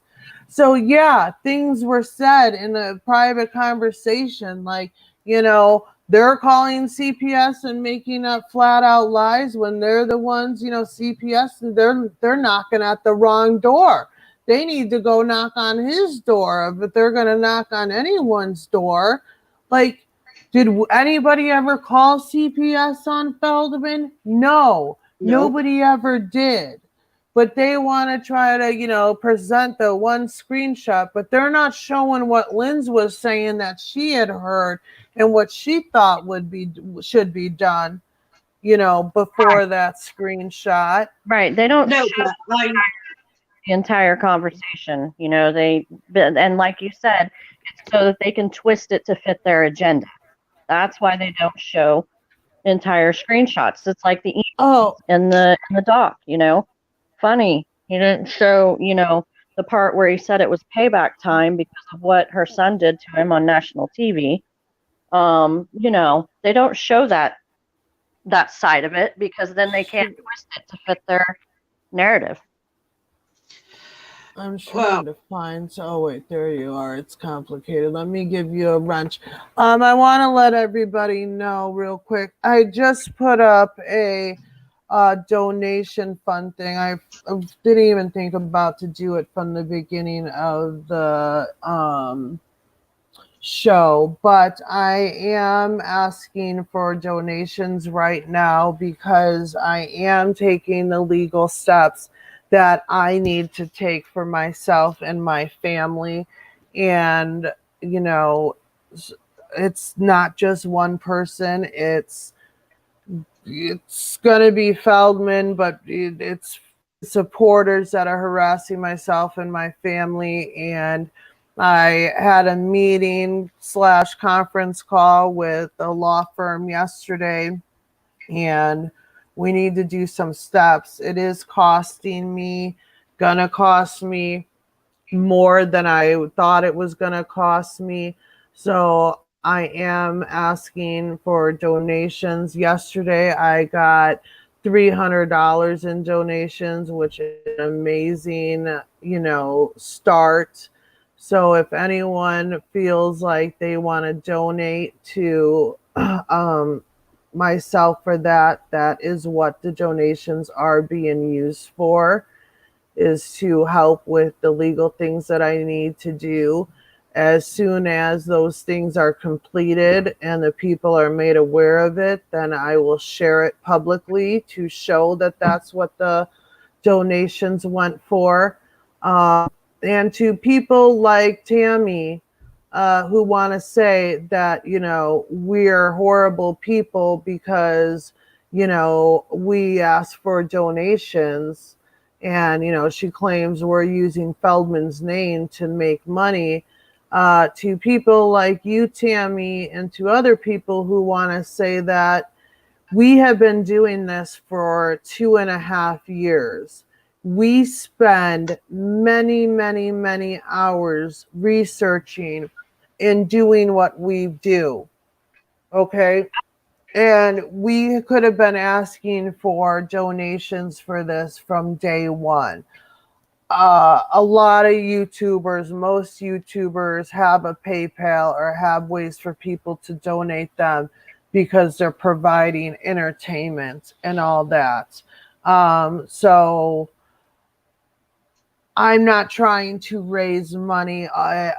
So, yeah, things were said in a private conversation, like, you know, they're calling CPS and making up flat out lies when they're the ones, you know, CPS, they're knocking at the wrong door. They need to go knock on his door, but they're going to knock on anyone's door. Like, did anybody ever call CPS on Feldman? No, nobody ever did. But they want to try to, you know, present the one screenshot, but they're not showing what Linz was saying that she had heard and what she thought should be done, you know, before that screenshot. Right. They don't show the entire conversation, you know, and like you said, it's so that they can twist it to fit their agenda. That's why they don't show entire screenshots. It's like the emails in the doc, you know. Funny. He didn't show, the part where he said it was payback time because of what her son did to him on national TV. They don't show that side of it because then they can't twist it to fit their narrative. I'm trying to find. Oh wait, there you are. It's complicated. Let me give you a wrench. I want to let everybody know real quick. I just put up a donation fund thing. I didn't even think about to do it from the beginning of the show, but I am asking for donations right now because I am taking the legal steps that I need to take for myself and my family. And, it's not just one person. It's going to be Feldman, but it's supporters that are harassing myself and my family. And I had a meeting / conference call with a law firm yesterday, and we need to do some steps. It is gonna cost me more than I thought it was gonna cost me. So I am asking for donations. Yesterday I got $300 in donations, which is an amazing, start. So if anyone feels like they want to donate to myself for that, that is what the donations are being used for, is to help with the legal things that I need to do. As soon as those things are completed and the people are made aware of it, then I will share it publicly to show that that's what the donations went for. And to people like Tammy, who want to say that, we're horrible people because, we ask for donations, and, she claims we're using Feldman's name to make money. To people like you, Tammy, and to other people who want to say that, we have been doing this for 2.5 years. We spend many, many, many hours researching and doing what we do. Okay. And we could have been asking for donations for this from day one. A lot of YouTubers, most YouTubers have a PayPal or have ways for people to donate them because they're providing entertainment and all that. So I'm not trying to raise money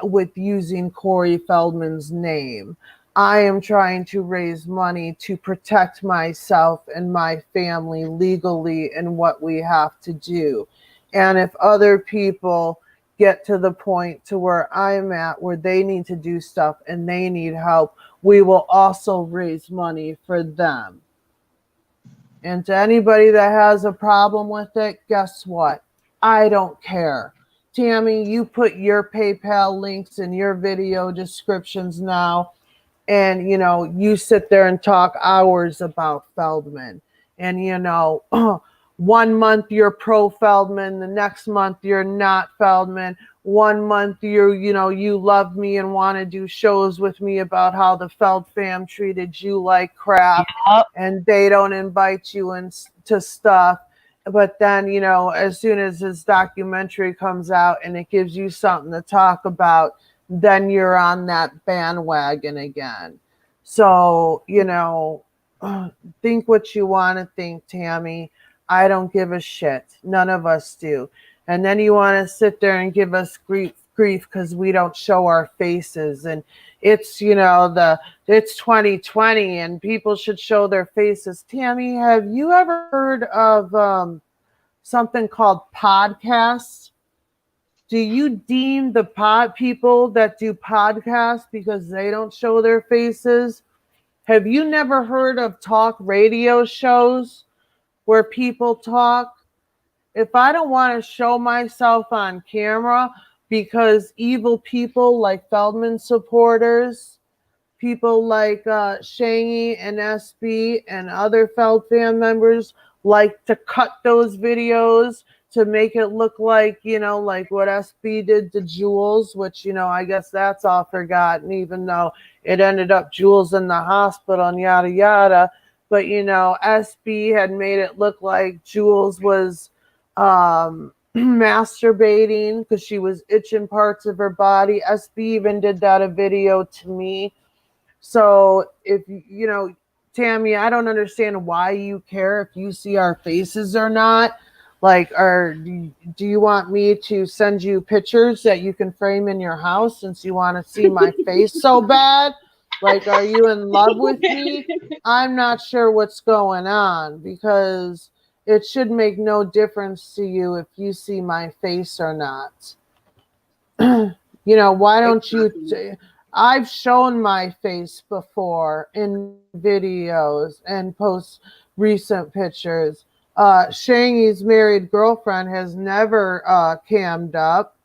with using Corey Feldman's name. I am trying to raise money to protect myself and my family legally in what we have to do. And if other people get to the point to where I'm at, where they need to do stuff and they need help, we will also raise money for them. And to anybody that has a problem with it, guess what? I don't care. Tammy, you put your PayPal links in your video descriptions now. And, you sit there and talk hours about Feldman. And, 1 month you're pro Feldman, the next month you're not Feldman. 1 month you love me and want to do shows with me about how the Feld fam treated you like crap. Yep. And they don't invite you into stuff. But then, as soon as this documentary comes out and it gives you something to talk about, then you're on that bandwagon again. So, think what you want to think, Tammy. I don't give a shit. None of us do. And then you want to sit there and give us grief because we don't show our faces. And it's, it's 2020 and people should show their faces. Tammy, have you ever heard of something called podcasts? Do you deem the people that do podcasts because they don't show their faces? Have you never heard of talk radio shows where people talk? If I don't want to show myself on camera because evil people like Feldman supporters, people like Shangy and SB and other Feld fan members like to cut those videos to make it look like, like what SB did to Jules, which, I guess that's all forgotten, even though it ended up Jules in the hospital and yada, yada. But, SB had made it look like Jules was masturbating because she was itching parts of her body. SB even did that a video to me. So if, Tammy, I don't understand why you care if you see our faces or not. Like, do you want me to send you pictures that you can frame in your house since you want to see my face so bad? Like, are you in love with me? I'm not sure what's going on, because it should make no difference to you if you see my face or not. Why don't you? I've shown my face before in videos and post recent pictures. Shangy's married girlfriend has never cammed up.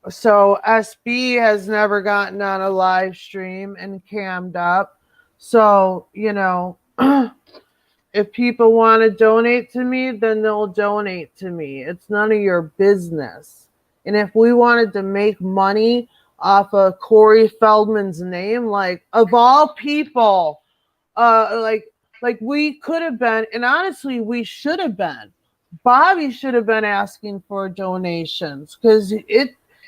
So SB has never gotten on a live stream and cammed up. So, if people want to donate to me, then they'll donate to me. It's none of your business. And if we wanted to make money off of Corey Feldman's name, like, of all people, like we could have been, and honestly, we should have been. Bobby should have been asking for donations, because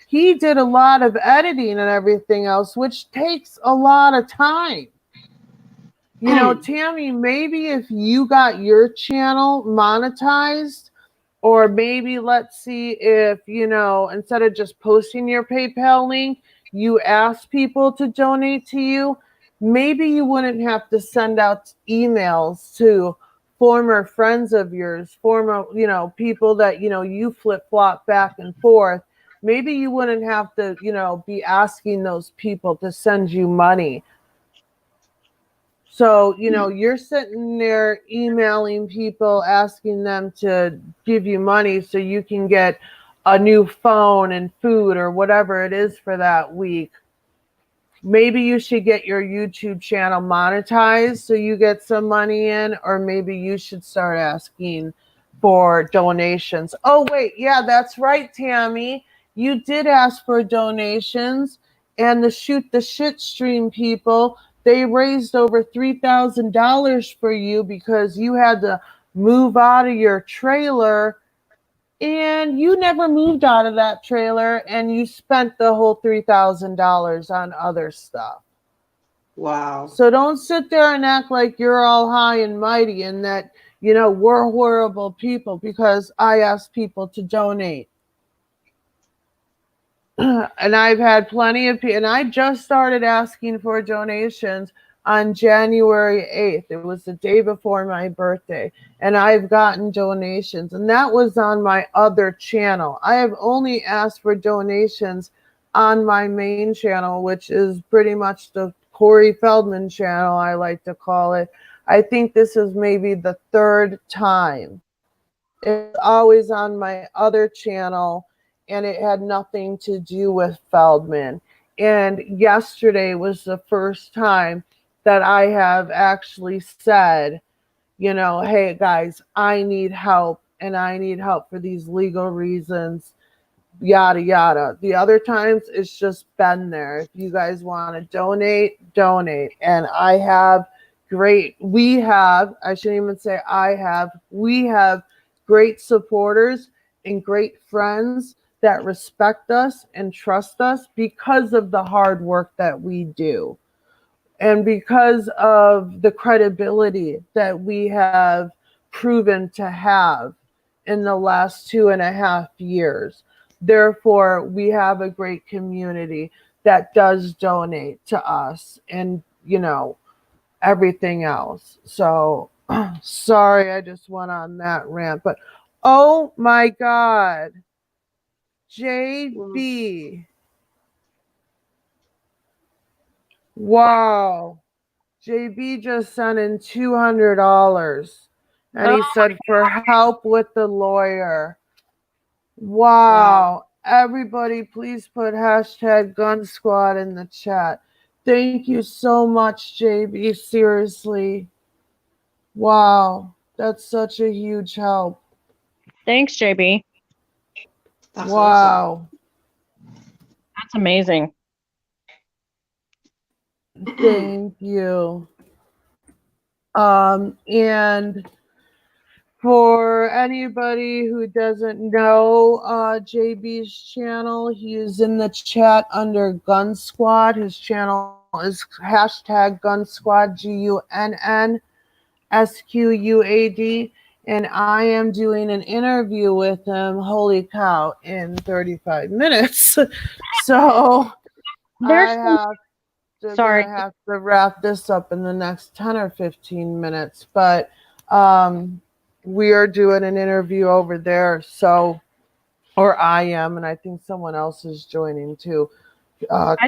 he did a lot of editing and everything else, which takes a lot of time. Tammy, maybe if you got your channel monetized, or maybe let's see if, instead of just posting your PayPal link, you ask people to donate to you, maybe you wouldn't have to send out emails to former friends of yours, former, people that, you flip-flop back and forth. Maybe you wouldn't have to, be asking those people to send you money. So, you're sitting there emailing people, asking them to give you money so you can get a new phone and food or whatever it is for that week. Maybe you should get your YouTube channel monetized so you get some money in, or maybe you should start asking for donations. Oh, wait. Yeah, that's right, Tammy. You did ask for donations, and the Shoot the Shit stream people, they raised over $3,000 for you because you had to move out of your trailer, and you never moved out of that trailer, and you spent the whole $3,000 on other stuff. Wow. So don't sit there and act like you're all high and mighty and that, we're horrible people because I asked people to donate. And I've had plenty of people, and I just started asking for donations on January 8th. It was the day before my birthday, and I've gotten donations, and that was on my other channel. I have only asked for donations on my main channel, which is pretty much the Corey Feldman channel, I like to call it. I think this is maybe the third time. It's always on my other channel, and it had nothing to do with Feldman. And yesterday was the first time that I have actually said, hey guys, I need help, and I need help for these legal reasons, yada yada. The other times it's just been there. If you guys want to donate. And we have great supporters and great friends that respect us and trust us because of the hard work that we do, and because of the credibility that we have proven to have in the last 2.5 years. Therefore, we have a great community that does donate to us and, everything else. So, sorry, I just went on that rant. But, oh my God, JB. Wow. JB just sent in $200. And he said for help with the lawyer. Wow. Everybody, please put hashtag Gun Squad in the chat. Thank you so much, JB. Seriously. Wow. That's such a huge help. Thanks, JB. That's awesome. Wow. That's amazing. Thank you. And for anybody who doesn't know JB's channel, he is in the chat under Gun Squad. His channel is hashtag Gun Squad, GUNNSQUAD. And I am doing an interview with him, holy cow, in 35 minutes. So There's I have to wrap this up in the next 10 or 15 minutes. But we are doing an interview over there. So, or I am, and I think someone else is joining too.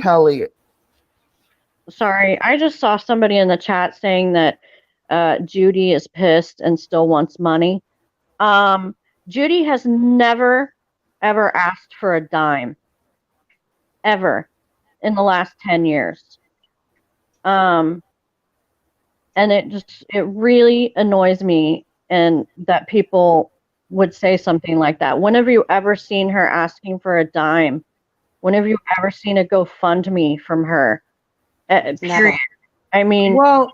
Kelly. Sorry, I just saw somebody in the chat saying that Judy is pissed and still wants money. Judy has never, ever asked for a dime, ever, in the last 10 years. And it really annoys me, and that people would say something like that. When have you ever seen her asking for a dime? When have you ever seen a GoFundMe from her? Period. I mean, well,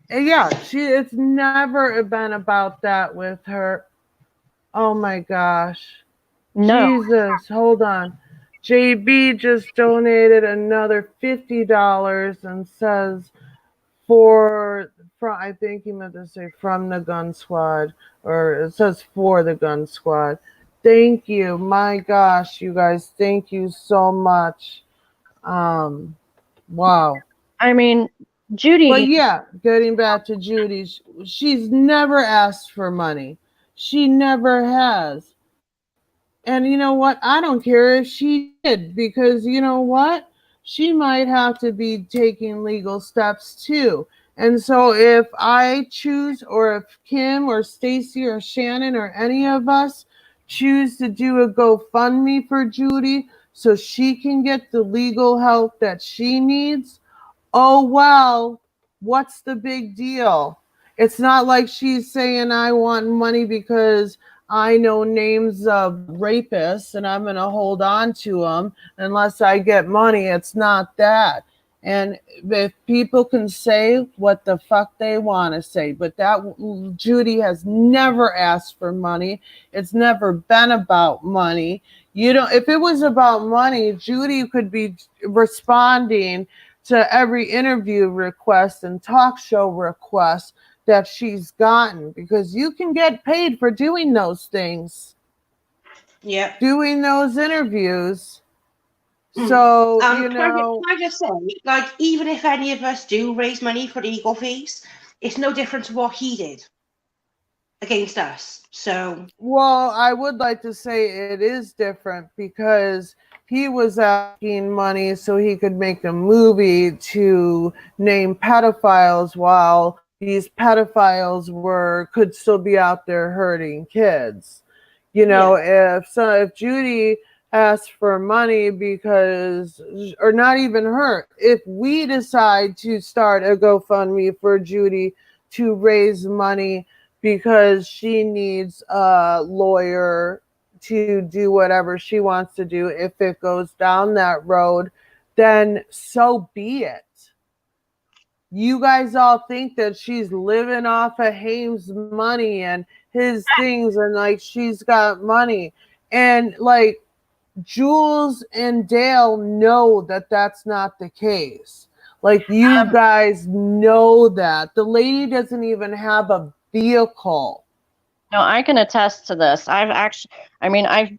yeah, it's never been about that with her. Oh my gosh. no. Jesus, hold on. JB just donated another $50 and says I think he meant to say from the Gun Squad, or it says for the Gun Squad. Thank you. My gosh, you guys, thank you so much. Wow. I mean, Judy. But yeah, getting back to Judy, she's never asked for money. She never has. And you know what? I don't care if she did, because you know what? She might have to be taking legal steps too. And so if I choose, or if Kim or Stacy or Shannon or any of us choose to do a GoFundMe for Judy so she can get the legal help that she needs, oh well, what's the big deal? It's not like she's saying I want money because I know names of rapists and I'm going to hold on to them unless I get money. It's not that. And if people can say what the fuck they want to say, but that Judy has never asked for money. It's never been about money. If it was about money, Judy could be responding to every interview request and talk show request that she's gotten, because you can get paid for doing those things. Yeah. Doing those interviews. So, can I just say, like, even if any of us do raise money for legal fees, it's no different to what he did against us. So, well, I would like to say it is different, because he was asking money so he could make a movie to name pedophiles, while these pedophiles could still be out there hurting kids. If Judy asked for money because, or not even her, if we decide to start a GoFundMe for Judy to raise money because she needs a lawyer to do whatever she wants to do, if it goes down that road, then so be it. You guys all think that she's living off of Haim's money and his things, and like she's got money, and like Jules and Dale know that that's not the case. Like, you guys know that the lady doesn't even have a vehicle. No, I can attest to this. I've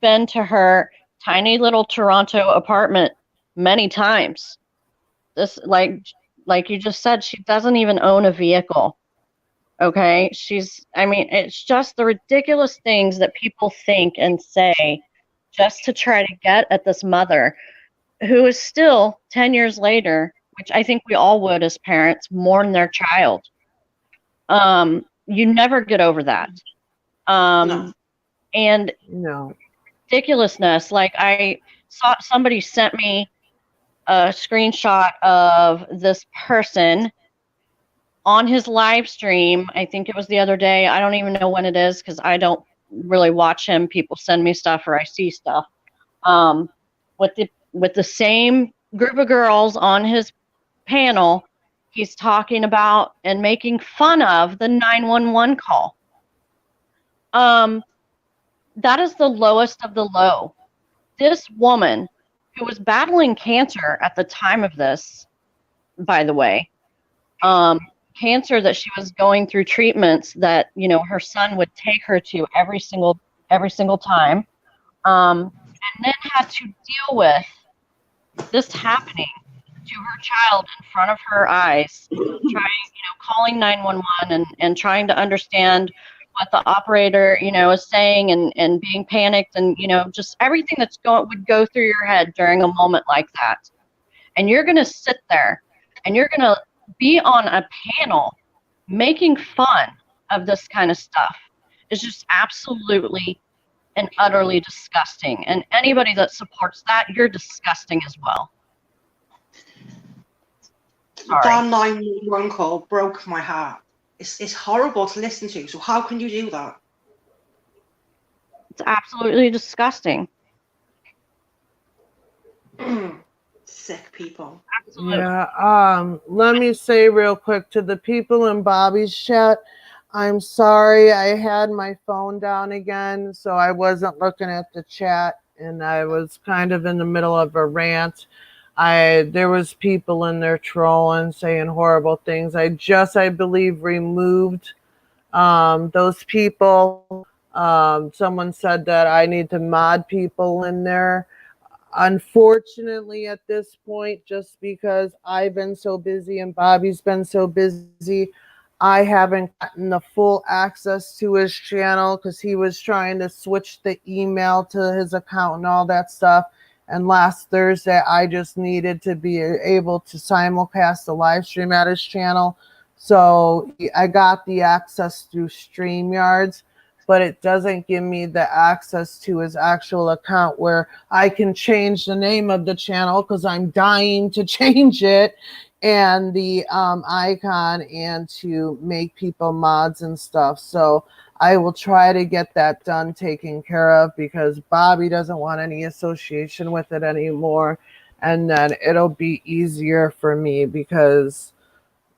been to her tiny little Toronto apartment many times. This, like you just said, she doesn't even own a vehicle. Okay? It's just the ridiculous things that people think and say just to try to get at this mother, who is still 10 years later, which I think we all would as parents, mourn their child. You never get over that. no. And No. ridiculousness. Like, I saw somebody sent me a screenshot of this person on his live stream. I think it was the other day. I don't even know when it is, because I don't really watch him. People send me stuff or I see stuff. With the same group of girls on his panel, he's talking about and making fun of the 911 call. That is the lowest of the low. This woman, who was battling cancer at the time of this, by the way, cancer that she was going through treatments that, you know, her son would take her to every single time, and then had to deal with this happening to her child in front of her eyes, calling 911 and trying to understand what the operator, is saying and being panicked and, just everything would go through your head during a moment like that. And you're going to sit there and you're going to be on a panel making fun of this kind of stuff. It's just absolutely and utterly disgusting. And anybody that supports that, you're disgusting as well. Sorry. That 911 call broke my heart. It's horrible to listen to. So how can you do that? It's absolutely disgusting. Sick people. Absolutely. Yeah. Let me say real quick to the people in Bobby's chat, I'm sorry I had my phone down again, so I wasn't looking at the chat, and I was kind of in the middle of a rant. There was people in there trolling, saying horrible things. I believe, removed those people. Someone said that I need to mod people in there. Unfortunately, at this point, just because I've been so busy and Bobby's been so busy, I haven't gotten the full access to his channel because he was trying to switch the email to his account and all that stuff. And last Thursday, I just needed to be able to simulcast the live stream at his channel. So I got the access through StreamYards, but it doesn't give me the access to his actual account where I can change the name of the channel because I'm dying to change it, and the icon, and to make people mods and stuff. So I will try to get that done, taken care of, because Bobby doesn't want any association with it anymore. And then it'll be easier for me because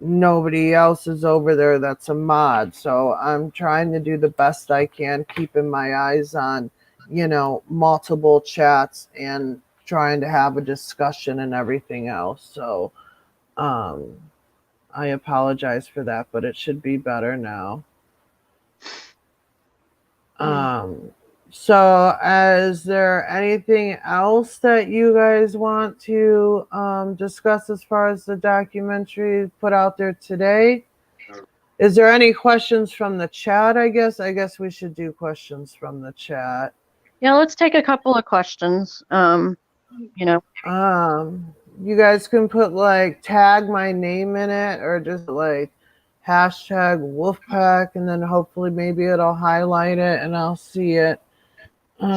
nobody else is over there that's a mod. So I'm trying to do the best I can, keeping my eyes on, multiple chats and trying to have a discussion and everything else. So I apologize for that, but it should be better now. So is there anything else that you guys want to discuss as far as the documentary put out there today? Is there any questions from the chat? I guess we should do questions from the chat. Yeah, let's take a couple of questions. You guys can put tag my name in it, or just hashtag Wolfpack, and then hopefully maybe it'll highlight it and I'll see it. There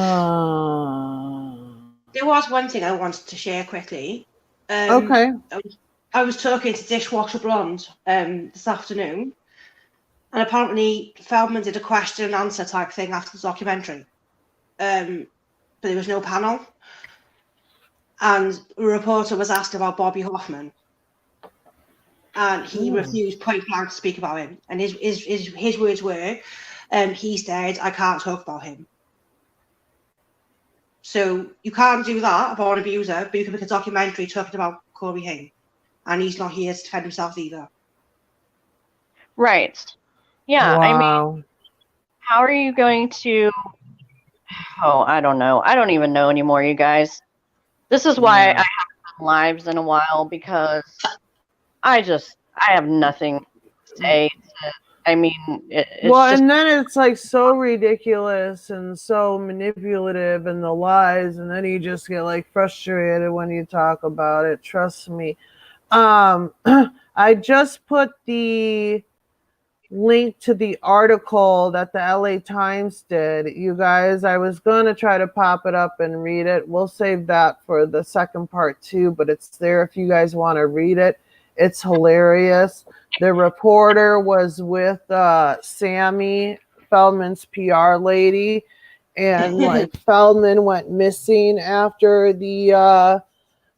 was one thing I wanted to share quickly. Okay. I was talking to Dishwasher Blonde this afternoon, and apparently Feldman did a question and answer type thing after the documentary, but there was no panel. And a reporter was asked about Bobby Hoffman, and he refused point blank to speak about him. And his words were, he said, "I can't talk about him." So you can't do that about an abuser, but you can make a documentary talking about COREYHAIM, and he's not here to defend himself either. Right. Yeah. Wow. I mean, how are you going to? Oh, I don't know. I don't even know anymore, you guys. This is why I haven't done lives in a while, because I have nothing to say. And then it's so ridiculous and so manipulative, and the lies, and then you just get frustrated when you talk about it. Trust me. I just put the link to the article that the LA Times did. You guys, I was going to try to pop it up and read it. We'll save that for the second part too, but it's there if you guys want to read it. It's hilarious. The reporter was with Sammy Feldman's PR lady, and like Feldman went missing after the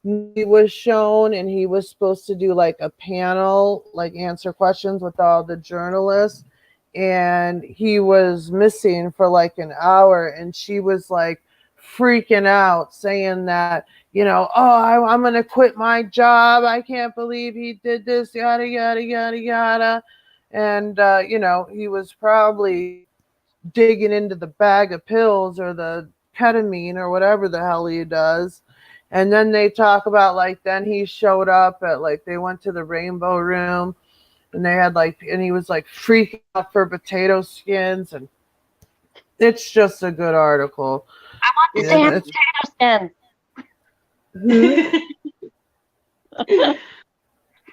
movie was shown, and he was supposed to do like a panel, like answer questions with all the journalists, and he was missing for like an hour, and she was like freaking out saying that, you know, oh, I'm gonna quit my job, I can't believe he did this, yada yada yada yada. And you know, he was probably digging into the bag of pills or the ketamine or whatever the hell he does. And then they talk about like, then he showed up at like, they went to the Rainbow Room, and they had like, and he was like freaking out for potato skins. And it's just a good article. I want to see him potato skins.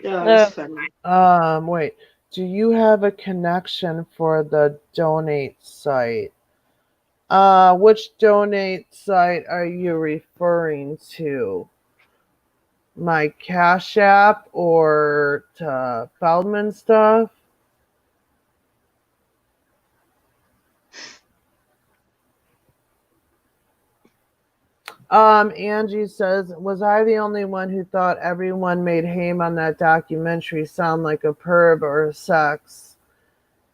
That's funny. Wait, do you have a connection for the donate site? Which donate site are you referring to? My Cash App or to Feldman stuff? Angie says, was I the only one who thought everyone made Haim on that documentary sound like a perv or a sex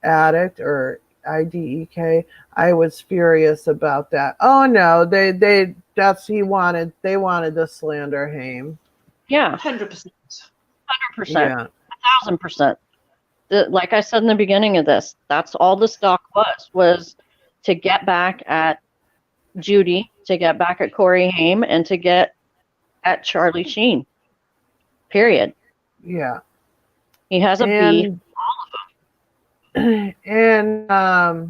addict or IDEK? I was furious about that. Oh no, they wanted to slander Haim. Yeah, 100%. 100%, Yeah. 1,000%. Like I said in the beginning of this, that's all this doc was to get back at Judy, to get back at COREYHAIM, and to get at CHARLIESHEEN. Period. Yeah. He has a beef. And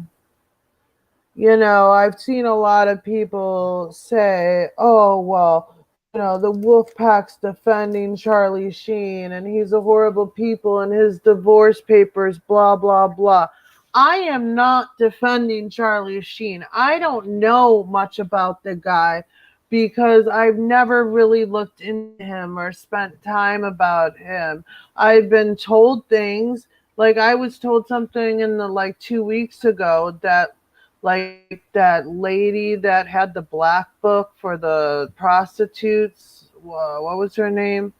you know, I've seen a lot of people say, oh, well, you know, the Wolfpack's defending CHARLIESHEEN and he's a horrible people and his divorce papers, blah, blah, blah. I am not defending CHARLIESHEEN. I don't know much about the guy because I've never really looked into him or spent time about him. I've been told things, like I was told something in the like 2 weeks ago that like that lady that had the black book for the prostitutes, what was her name?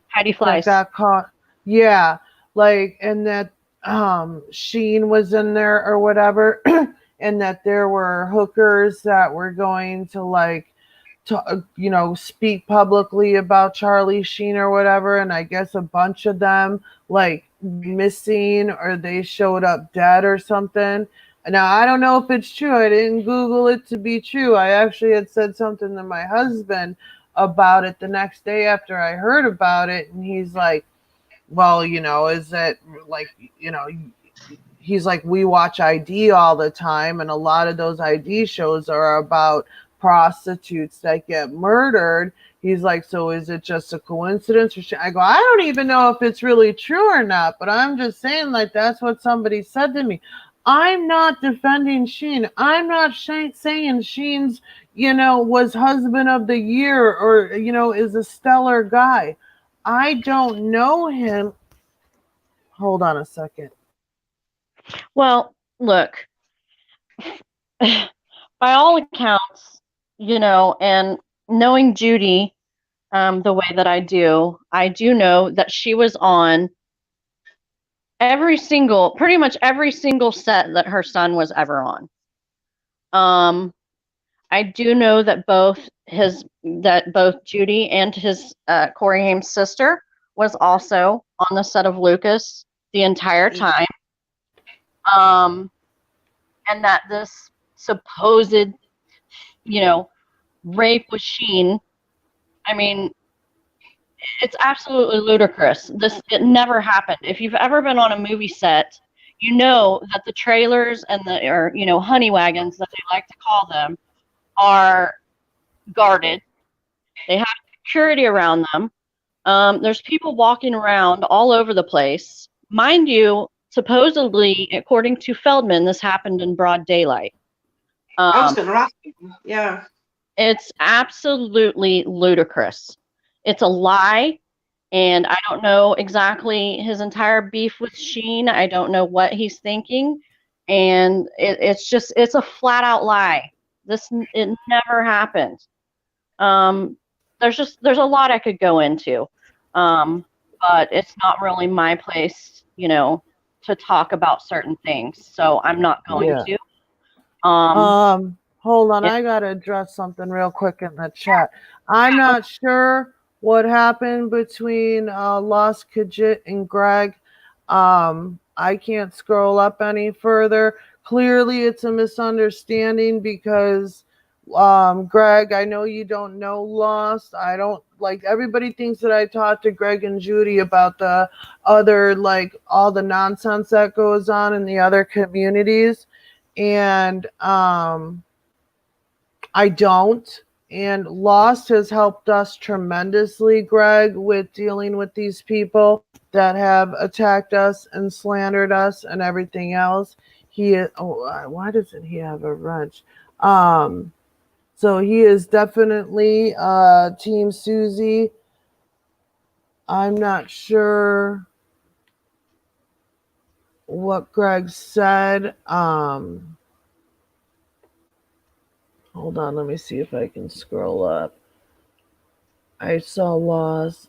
Heidi Fleiss. That got caught. Yeah, like, and that Sheen was in there or whatever, and that there were hookers that were going to like to, you know, speak publicly about CHARLIESHEEN or whatever, and I guess a bunch of them like missing or they showed up dead or something. Now, I don't know if it's true. I didn't Google it to be true. I actually had said something to my husband about it the next day after I heard about it. And he's like, well, you know, is it like, you know, he's like, we watch ID all the time. And a lot of those ID shows are about prostitutes that get murdered. He's like, so is it just a coincidence? Or I go, I don't even know if it's really true or not. But I'm just saying, like, that's what somebody said to me. I'm not defending Sheen. I'm not saying Sheen's, you know, was husband of the year or, you know, is a stellar guy. I don't know him. Hold on a second. Well, look, by all accounts, you know, and knowing Judy the way that I do know that she was on pretty much every single set that her son was ever on. I do know that both Judy and his COREYHAIM's sister was also on the set of Lucas the entire time. And that this supposed, you know, rape with Sheen, I mean, it's absolutely ludicrous. It never happened. If you've ever been on a movie set, you know that the trailers and or you know, honey wagons that they like to call them are guarded. They have security around them. There's people walking around all over the place. Mind you, supposedly, according to Feldman, this happened in broad daylight. I was going to ask you. Yeah. It's absolutely ludicrous. It's a lie, and I don't know exactly his entire beef with Sheen. I don't know what he's thinking, and it's a flat out lie. It never happened. There's a lot I could go into, but it's not really my place, to talk about certain things. So I'm not going to. Hold on, yeah. I gotta address something real quick in the chat. I'm not sure what happened between Lost Kajit and Greg. I can't scroll up any further. Clearly, it's a misunderstanding because Greg, I know you don't know Lost. I don't like everybody thinks that I talked to Greg and Judy about the other, like all the nonsense that goes on in the other communities. And I don't. And Lost has helped us tremendously, Greg, with dealing with these people that have attacked us and slandered us and everything else. Why doesn't he have a wrench? So he is definitely Team Susie. I'm not sure what Greg said. Hold on, let me see if I can scroll up. I saw Lost.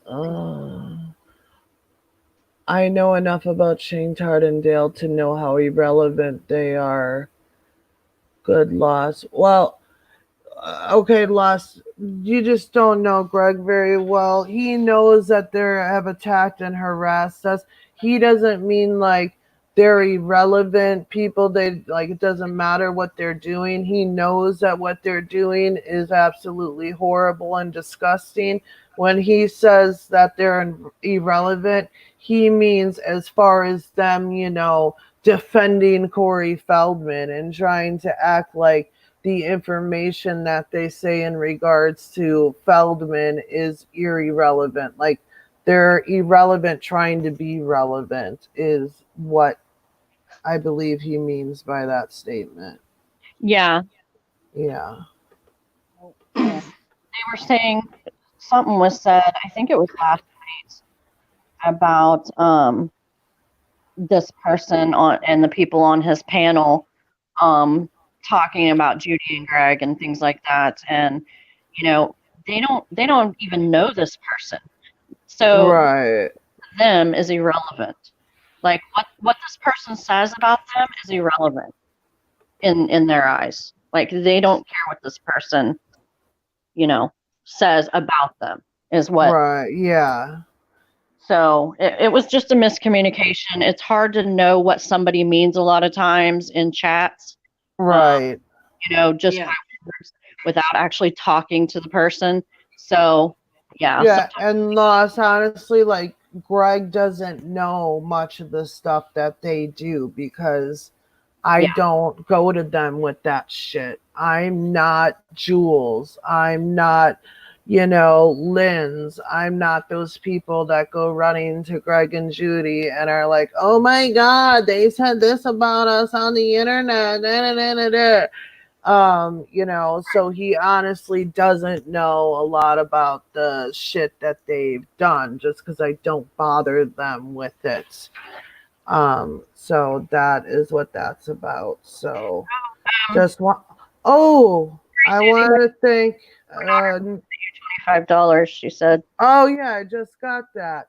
I know enough about Shane Tardendale to know how irrelevant they are. Good Lost. Well, okay, Lost. You just don't know Greg very well. He knows that they have attacked and harassed us. He doesn't mean like they're irrelevant people. They like it doesn't matter what they're doing. He knows that what they're doing is absolutely horrible and disgusting. When he says that they're irrelevant, he means as far as them, defending Corey Feldman and trying to act like the information that they say in regards to Feldman is irrelevant. Like they're irrelevant trying to be relevant is what I believe he means by that statement. Yeah. Yeah. They were saying something was said, I think it was last night, about this person and the people on his panel talking about Judy and Greg and things like that, and they don't even know this person, so right. them is irrelevant. Like what this person says about them is irrelevant in their eyes. Like they don't care what this person says about them is what. Right. Yeah. So it was just a miscommunication. It's hard to know what somebody means a lot of times in chats. Right. Just by words without actually talking to the person. So, yeah. Yeah, and Lost, honestly, like Greg doesn't know much of the stuff that they do because I don't go to them with that shit. I'm not Jules. I'm not, Lynn's. I'm not those people that go running to Greg and Judy and are like, oh my God, they said this about us on the internet. Da, da, da, da. So he honestly doesn't know a lot about the shit that they've done just because I don't bother them with it. So that is what that's about. So I wanted to thank $25, she said. Oh yeah, I just got that.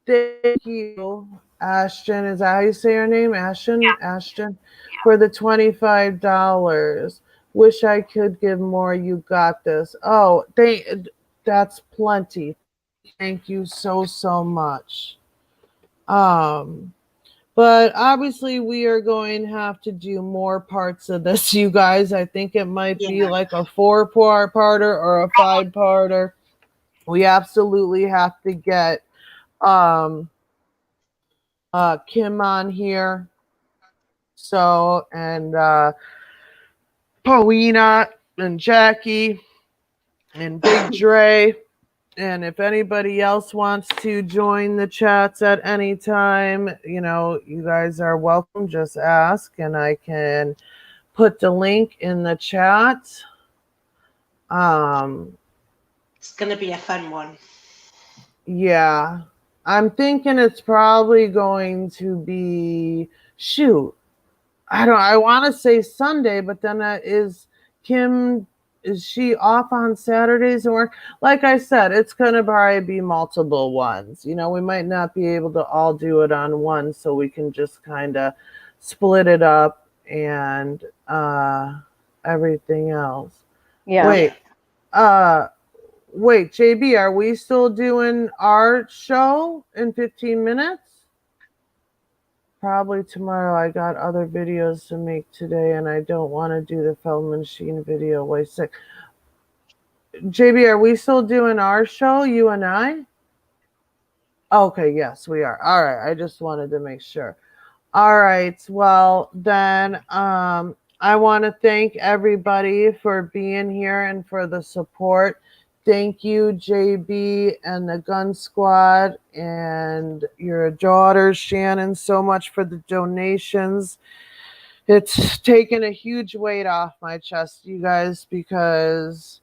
Thank you, Ashton. Is that how you say your name? Ashton? Yeah. Ashton. For the $25. Wish I could give more. You got this. Oh, that's plenty. Thank you so much. But obviously we are going to have to do more parts of this, you guys. I think it might be like a 4-parter or a 5-parter. We absolutely have to get Kim on here. So, and Paulina and Jackie and Big Dre. And if anybody else wants to join the chats at any time, you guys are welcome. Just ask and I can put the link in the chat. It's going to be a fun one. Yeah. I'm thinking it's probably going to be, I want to say Sunday, but then is she off on Saturdays and work? Like I said, it's going to probably be multiple ones. You know, we might not be able to all do it on one, so we can just kind of split it up and everything else. Yeah. Wait, JB, are we still doing our show in 15 minutes? Probably tomorrow. I got other videos to make today, and I don't want to do the Feldman video. Wait, sick. JB, are we still doing our show, you and I? Okay, yes, we are. All right, I just wanted to make sure. All right, well, then I want to thank everybody for being here and for the support. Thank you, JB and the Gun Squad and your daughter, Shannon, so much for the donations. It's taken a huge weight off my chest, you guys, because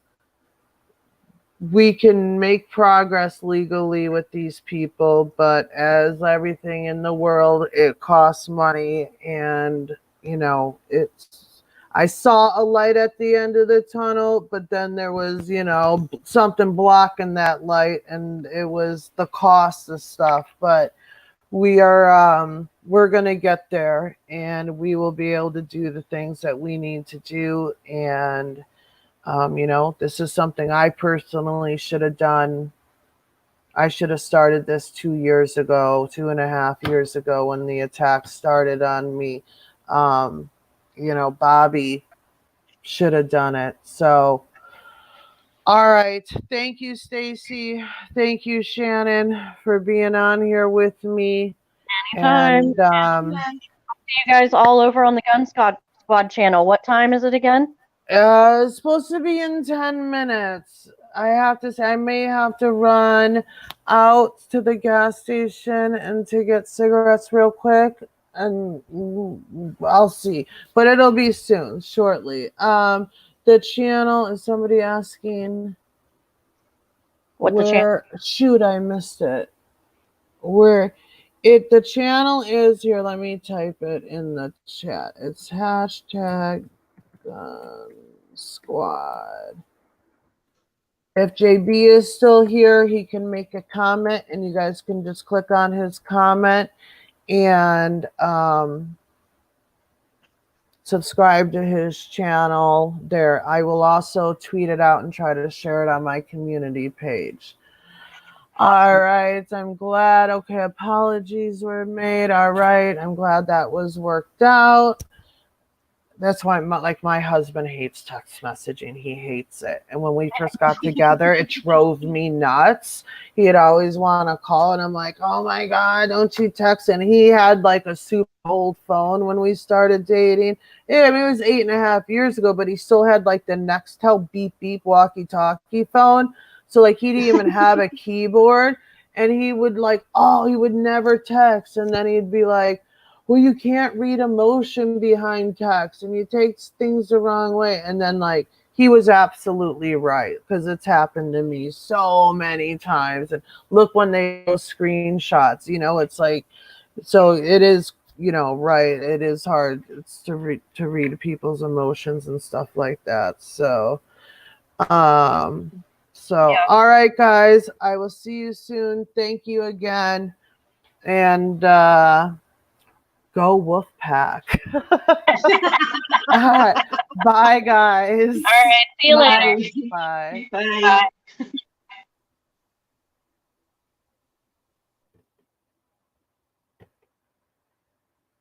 we can make progress legally with these people, but as everything in the world, it costs money, and you know, I saw a light at the end of the tunnel, but then there was, you know, something blocking that light, and it was the cost of stuff. But we're gonna get there, and we will be able to do the things that we need to do. And you know, this is something I personally should have done. I should have started this 2 years ago, 2.5 years ago, when the attack started on me. You know, Bobby should have done it. So, all right. Thank you, Stacy. Thank you, Shannon, for being on here with me. Anytime. And See you guys all over on the Gun Squad channel. What time is it again? it's supposed to be in 10 minutes. I have to say, I may have to run out to the gas station and to get cigarettes real quick, and I'll see. But it'll be soon, shortly. The channel, is somebody asking What the channel? Shoot, I missed it. The channel is here. Let me type it in the chat. It's hashtag Gun Squad. If JB is still here, he can make a comment, and you guys can just click on his comment and subscribe to his channel there. I will also tweet it out and try to share it on my community page. All right, I'm glad. Okay, apologies were made. All right, I'm glad that was worked out. That's why, my husband hates text messaging. He hates it. And when we first got together, it drove me nuts. He'd always want to call, and I'm like, oh my God, don't you text? And he had like a super old phone when we started dating. Yeah, I mean, it was 8.5 years ago, but he still had like the Nextel beep beep walkie-talkie phone. So like he didn't even have a keyboard, and he would he would never text. And then he'd be like, well, you can't read emotion behind text, and you take things the wrong way. And then like he was absolutely right, because it's happened to me so many times. And look, when they go screenshots, you know, it's like, so it is, you know, right. It is hard to read people's emotions and stuff like that. So, yeah. All right, guys, I will see you soon. Thank you again. And, go Wolfpack. All right. Bye, guys. All right. See you later. Bye. Bye.